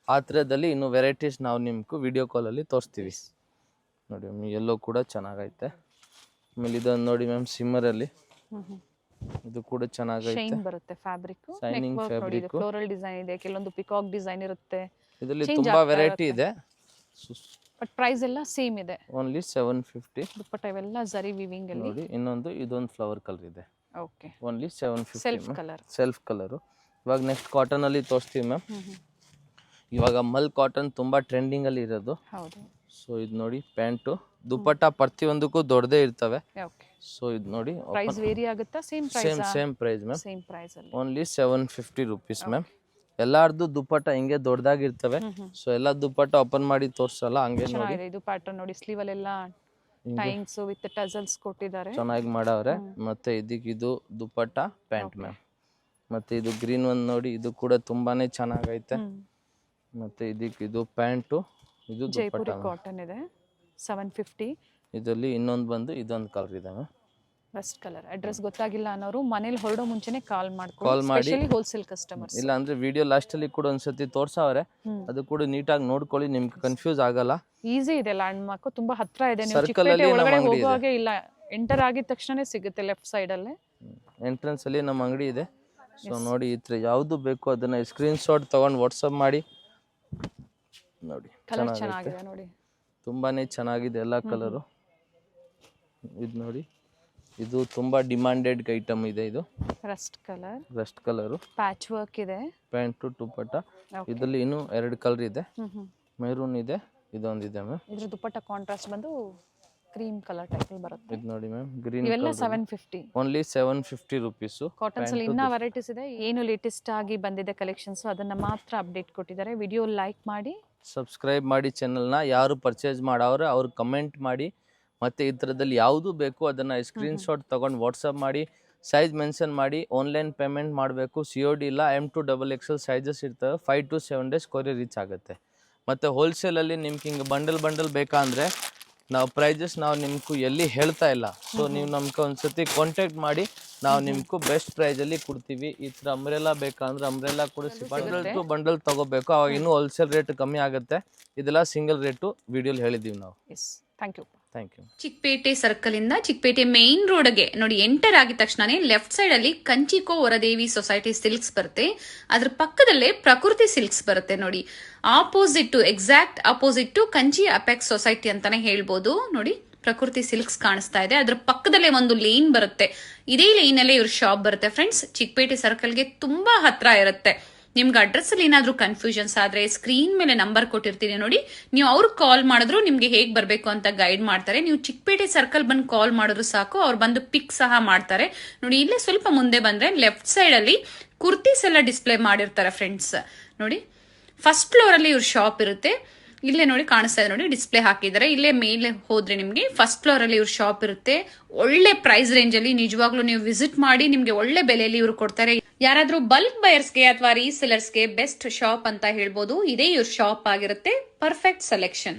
ಆ ಥರದಲ್ಲಿ ಇನ್ನೂ ವೆರೈಟೀಸ್ ನಾವು ನಿಮ್ಗೆ ವಿಡಿಯೋ ಕಾಲಲ್ಲಿ ತೋರಿಸ್ತೀವಿ. ನೋಡಿ ಮ್ಯಾಮ್, ಎಲ್ಲೋ ಕೂಡ ಚೆನ್ನಾಗೈತೆ. ಆಮೇಲೆ ಇದೊಂದು ನೋಡಿ ಮ್ಯಾಮ್, ಸಿಮ್ಮರಲ್ಲಿ ಇದು ಕೂಡ ಚೆನ್ನಾಗೈತೆ. ಶೈನ್ ಬರುತ್ತೆ fabric, shining fabric, floral design ಇದೆ, ಕೆಲವೊಂದು ಪಿಕಾಕ್ ಡಿಸೈನ್ ಇರುತ್ತೆ. ಇದರಲ್ಲಿ ತುಂಬಾ ವೆರೈಟಿ ಇದೆ. ಬಟ್ ಪ್ರೈಸ್ ಎಲ್ಲ ಸೇಮ್ ಇದೆ. ಓನ್ಲಿ 750. ದುಪ್ಪಟ್ಟ ಇವೆಲ್ಲ ಜರಿ ವಿವಿಂಗ್ ಅಲ್ಲಿ ನೋಡಿ. ಇದೊಂದು ಫ್ಲವರ್ ಕಲರ್ ಇದೆ. Okay. Only 750. Self colour. Self colour. ಇವಾಗ ನೆಕ್ಸ್ಟ್ ಕಾಟನ್ ಅಲ್ಲಿ ತೋರಿಸ್ತೀವಿ ಮ್ಯಾಮ್. ಇವಾಗ ಮಲ್ ಕಾಟನ್ ತುಂಬಾ ಟ್ರೆಂಡಿಂಗ್ ಅಲ್ಲಿ ಇರೋದು. ಹೌದು. ಸೊ ಇದು ನೋಡಿ, ಪ್ಯಾಂಟು ದುಪ್ಪಟ್ಟ ಪ್ರತಿಯೊಂದಕ್ಕೂ ದೊಡ್ಡದೇ ಇರ್ತವೆ. ಓಕೆ. ಸೊ ಇದು ನೋಡಿ, ಪ್ರೈಸ್ ವೇರಿ ಆಗುತ್ತಾ? Same price. Same price ma'am. Same price ಅಲ್ಲಿ. Only 750 rupees ma'am. ಎಲ್ಲಾರ್ದು ದುಪ್ಪಟ್ಟ ಹಿಂಗೆ ದೊಡ್ಡದಾಗಿರ್ತವೆ. ಸೊ ಎಲ್ಲ ದುಪ್ಪಟ್ಟ ಓಪನ್ ಮಾಡಿ ತೋರ್ಸಲ್ಲ, ಹಂಗೆ ನೋಡಿ. ಇದು ಪ್ಯಾಟರ್ನ್ ನೋಡಿ, ಸ್ಲೀವ್ ಅಲ್ಲೆಲ್ಲ ಟೈಂಗ್ಸ್ ವಿತ್ ಟಜಲ್ಸ್ ಕೊಟ್ಟಿದ್ದಾರೆ, ಚೆನ್ನಾಗಿ ಮಾಡವ್ರೆ. ಮತ್ತೆ ಇದು ದುಪ್ಪಟ್ಟ ಪ್ಯಾಂಟ್ ಮ್ಯಾಮ್. ಮತ್ತೆ ಇದು ಗ್ರೀನ್ ಒಂದು ನೋಡಿ, ಇದು ಕೂಡ ತುಂಬಾನೇ ಚೆನ್ನಾಗೈತೆ. ಮತ್ತೆ ಇದು ಪ್ಯಾಂಟು, ಇದು ಜೈಪುರಿ ಕಾಟನ್ ಇದೆ 750. ಇದರಲ್ಲಿ ಇನ್ನೊಂದು ಬಂದು ಇದೊಂದು ಕಲರ್ ಇದೆ ಮ್ಯಾಮ್, ಬೆಸ್ಟ್ ಕಲರ್. ಅಡ್ರೆಸ್ ಗೊತ್ತಾಗಿಲ್ಲ ಅನ್ನೋರು ಮನೇಲಿ ಹೊರಡೋ ಮುಂಚೆನೆ ಕಾಲ್ ಮಾಡಿ, ಸ್ಪೆಷಲಿ ಹೋಲ್ಸೇಲ್ ಕಸ್ಟಮರ್ಸ್. ಇಲ್ಲ ಅಂದ್ರೆ ವಿಡಿಯೋ ಲಾಸ್ಟ್ ಅಲ್ಲಿ ಕೂಡ ಒಂದ್ಸತಿ ತೋರ್ಸವ್ರೆ, ಅದು ಕೂಡ ನೀಟಾಗಿ ನೋಡ್ಕೊಳ್ಳಿ, ನಿಮ್ಗೆ ಕನ್ಫ್ಯೂಸ್ ಆಗಲ್ಲ. ಈಸಿ ಇದೆ, ಲ್ಯಾಂಡ್ ಮಾರ್ಕ್ ತುಂಬಾ ಹತ್ರ ಇದೆ. ನೀವು ಚಿಕ್ಕಪೇಟೆ ಒಳಗಡೆ ಹೋಗುವಾಗೆ ಇಲ್ಲ, ಎಂಟರ್ ಆಗಿದ ತಕ್ಷಣನೇ ಸಿಗುತ್ತೆ ಲೆಫ್ಟ್ ಸೈಡ್ ಅಲ್ಲೇ. ಎಂಟ್ರೆನ್ಸ್ ಅಲ್ಲಿ ನಮ್ಮ ಅಂಗಡಿ ಇದೆ. ಸೊ ನೋಡಿ, ಈ ತರ ಯಾವ್ದು ಬೇಕು ಅದನ್ನ ಸ್ಕ್ರೀನ್ ಶಾಟ್ ತಗೊಂಡು ವಾಟ್ಸಪ್ ಮಾಡಿ ನೋಡಿ. ಕಲರ್ ಚೆನ್ನಾಗಿದೆ ನೋಡಿ, ತುಂಬಾನೇ ಚೆನ್ನಾಗಿದೆ ಎಲ್ಲ ಕಲರು. ಇದು ನೋಡಿ, ಇದು ತುಂಬಾ ಡಿಮಾಂಡೆಡ್ ಐಟಮ್ ಇದೆ. ಇದು ರಸ್ಟ್ ಕಲರ್ ಪ್ಯಾಚ್ ವರ್ಕ್ ಇದೆ, ಪ್ಯಾಂಟು ದುಪ್ಪಟ್ಟ. ಇದರಲ್ಲಿ ಇನ್ನೂ 2 ಕಲರ್ ಇದೆ, ಮೆರೂನ್ ಇದೆ, ಇದೊಂದಿದೆ ಮ್ಯಾಮ್. ಇದ್ರ ದುಪ್ಪಟ್ಟ ಕಾಂಟ್ರಾಸ್ಟ್ ಬಂದು ಕ್ರೀಮ್ ಕಲರ್ ಟೈಪ್ ಅಲ್ಲಿ ಬರುತ್ತೆ. ಇದು ನೋಡಿ ಮ್ಯಾಮ್, ಗ್ರೀನ್. ಇವೆಲ್ಲ 750. Only 750 rupees. ಕಾಟನ್ಸ್ ಅಲ್ಲಿ ಇನ್ನೂ ವೆರೈಟೀಸ್ ಇದೆ. ಏನು ಲೇಟೆಸ್ಟ್ ಆಗಿ ಬಂದಿದೆ ಕಲೆಕ್ಷನ್ಸ್ ಅದನ್ನ ಮಾತ್ರ ಅಪ್ಡೇಟ್ ಕೊಟ್ಟಿದ್ದಾರೆ. ವಿಡಿಯೋ ಲೈಕ್ ಮಾಡಿ, ಸಬ್ಸ್ಕ್ರೈಬ್ ಮಾಡಿ ಚಾನಲ್ನ. ಯಾರು ಪರ್ಚೇಸ್ ಮಾಡವ್ರೆ ಅವ್ರು ಕಮೆಂಟ್ ಮಾಡಿ, ಮತ್ತು ಈ ಥರದಲ್ಲಿ ಯಾವುದು ಬೇಕು ಅದನ್ನು ಸ್ಕ್ರೀನ್ ಶಾಟ್ ತೊಗೊಂಡು ವಾಟ್ಸಪ್ ಮಾಡಿ, ಸೈಜ್ ಮೆನ್ಷನ್ ಮಾಡಿ. ಆನ್ಲೈನ್ ಪೇಮೆಂಟ್ ಮಾಡಬೇಕು, COD ಇಲ್ಲ. M2XXL ಸೈಜಸ್ ಇರ್ತವೆ. 5 to 7 days ಕೊರಿಯರ್ ರೀಚ್ ಆಗುತ್ತೆ. ಮತ್ತು ಹೋಲ್ಸೇಲಲ್ಲಿ ನಿಮ್ಗೆ ಹಿಂಗೆ ಬಂಡಲ್ ಬೇಕಾದರೆ ನಾವು ಪ್ರೈಜಸ್ ನಿಮ್ಗೆ ಎಲ್ಲಿ ಹೇಳ್ತಾ ಇಲ್ಲ. ಸೊ ನೀವು ನಮ್ಗೆ ಒಂದ್ಸತಿ ಕಾಂಟ್ಯಾಕ್ಟ್ ಮಾಡಿ, ನಾವು ನಿಮ್ಗೆ ಬೆಸ್ಟ್ ಪ್ರೈಸಲ್ಲಿ ಕೊಡ್ತೀವಿ. ಈ ಥರ ಅಂಬ್ರೆಲಾ ಬೇಕಂದ್ರೆ ಅಂಬ್ರೆಲಾ ಕೊಡಿಸಿ. ಬಂಡಲ್ ತಗೋಬೇಕು, ಅವಾಗ ಇನ್ನೂ ಹೋಲ್ಸೇಲ್ ರೇಟ್ ಕಮ್ಮಿ ಆಗುತ್ತೆ. ಇದೆಲ್ಲ ಸಿಂಗಲ್ ರೇಟು ವಿಡಿಯೋಲಿ ಹೇಳಿದ್ದೀವಿ ನಾವು. Thank you. ಚಿಕ್ಕಪೇಟೆ ಸರ್ಕಲ್ ಇಂದ ಚಿಕ್ಕಪೇಟೆ ಮೇನ್ ರೋಡ್ಗೆ ನೋಡಿ ಎಂಟರ್ ಆಗಿದ ತಕ್ಷಣನೇ ಲೆಫ್ಟ್ ಸೈಡ್ ಅಲ್ಲಿ ಕಂಚಿಕೋ ವರದೇವಿ ಸೊಸೈಟಿ ಸಿಲ್ಕ್ಸ್ ಬರುತ್ತೆ. ಅದ್ರ ಪಕ್ಕದಲ್ಲೇ ಪ್ರಕೃತಿ ಸಿಲ್ಕ್ಸ್ ಬರುತ್ತೆ ನೋಡಿ. Exact opposite to Kanchi apex society ಅಂತಾನೆ ಹೇಳ್ಬೋದು. ನೋಡಿ, ಪ್ರಕೃತಿ ಸಿಲ್ಕ್ಸ್ ಕಾಣಿಸ್ತಾ ಇದೆ. ಅದ್ರ ಪಕ್ಕದಲ್ಲೇ ಒಂದು ಲೇನ್ ಬರುತ್ತೆ. ಇದೇ ಲೈನ್ ಅಲ್ಲೇ ಇವ್ರ ಶಾಪ್ ಬರುತ್ತೆ ಫ್ರೆಂಡ್ಸ್. ಚಿಕ್ಕಪೇಟೆ ಸರ್ಕಲ್ಗೆ ತುಂಬಾ ಹತ್ರ ಇರುತ್ತೆ. ನಿಮ್ಗೆ ಅಡ್ರೆಸ್ ಅಲ್ಲಿ ಏನಾದ್ರೂ ಕನ್ಫ್ಯೂಷನ್ಸ್ ಆದ್ರೆ ಸ್ಕ್ರೀನ್ ಮೇಲೆ ನಂಬರ್ ಕೊಟ್ಟಿರ್ತೀನಿ ನೋಡಿ, ನೀವು ಅವ್ರಿಗೆ ಕಾಲ್ ಮಾಡಿದ್ರು ನಿಮ್ಗೆ ಹೇಗ್ ಬರ್ಬೇಕು ಅಂತ ಗೈಡ್ ಮಾಡ್ತಾರೆ. ನೀವು ಚಿಕ್ಕಪೇಟೆ ಸರ್ಕಲ್ ಬಂದು ಕಾಲ್ ಮಾಡಿದ್ರು ಸಾಕು, ಅವ್ರು ಬಂದು ಪಿಕ್ ಸಹ ಮಾಡ್ತಾರೆ. ನೋಡಿ, ಇಲ್ಲೇ ಸ್ವಲ್ಪ ಮುಂದೆ ಬಂದ್ರೆ ಲೆಫ್ಟ್ ಸೈಡ್ ಅಲ್ಲಿ ಕುರ್ತೀಸ್ ಎಲ್ಲ ಡಿಸ್ಪ್ಲೇ ಮಾಡಿರ್ತಾರೆ ಫ್ರೆಂಡ್ಸ್. ನೋಡಿ, ಫಸ್ಟ್ ಫ್ಲೋರ್ ಅಲ್ಲಿ ಇವ್ರ ಶಾಪ್ ಇರುತ್ತೆ. ಇಲ್ಲೇ ನೋಡಿ ಕಾಣಿಸ್ತಾ ಇದೆ ನೋಡಿ, ಡಿಸ್ಪ್ಲೇ ಹಾಕಿದ್ದಾರೆ. ಇಲ್ಲೇ ಮೇಲೆ ಹೋದ್ರೆ ನಿಮ್ಗೆ ಫಸ್ಟ್ ಫ್ಲೋರ್ ಅಲ್ಲಿ ಇವ್ರ ಶಾಪ್ ಇರುತ್ತೆ. ಒಳ್ಳೆ ಪ್ರೈಸ್ ರೇಂಜ್ ಅಲ್ಲಿ ನಿಜವಾಗ್ಲೂ ನೀವು ವಿಸಿಟ್ ಮಾಡಿ, ನಿಮ್ಗೆ ಒಳ್ಳೆ ಬೆಲೆಯಲ್ಲಿ ಇವ್ರು ಕೊಡ್ತಾರೆ. ಯಾರಾದ್ರೂ ಬಲ್ಕ್ ಬಯರ್ಸ್ಗೆ ಅಥವಾ ರೀಸೆಲರ್ಸ್ಗೆ ಬೆಸ್ಟ್ ಶಾಪ್ ಅಂತ ಹೇಳ್ಬೋದು. ಇದೇ ಇವ್ರ ಶಾಪ್ ಆಗಿರುತ್ತೆ. Perfect selection.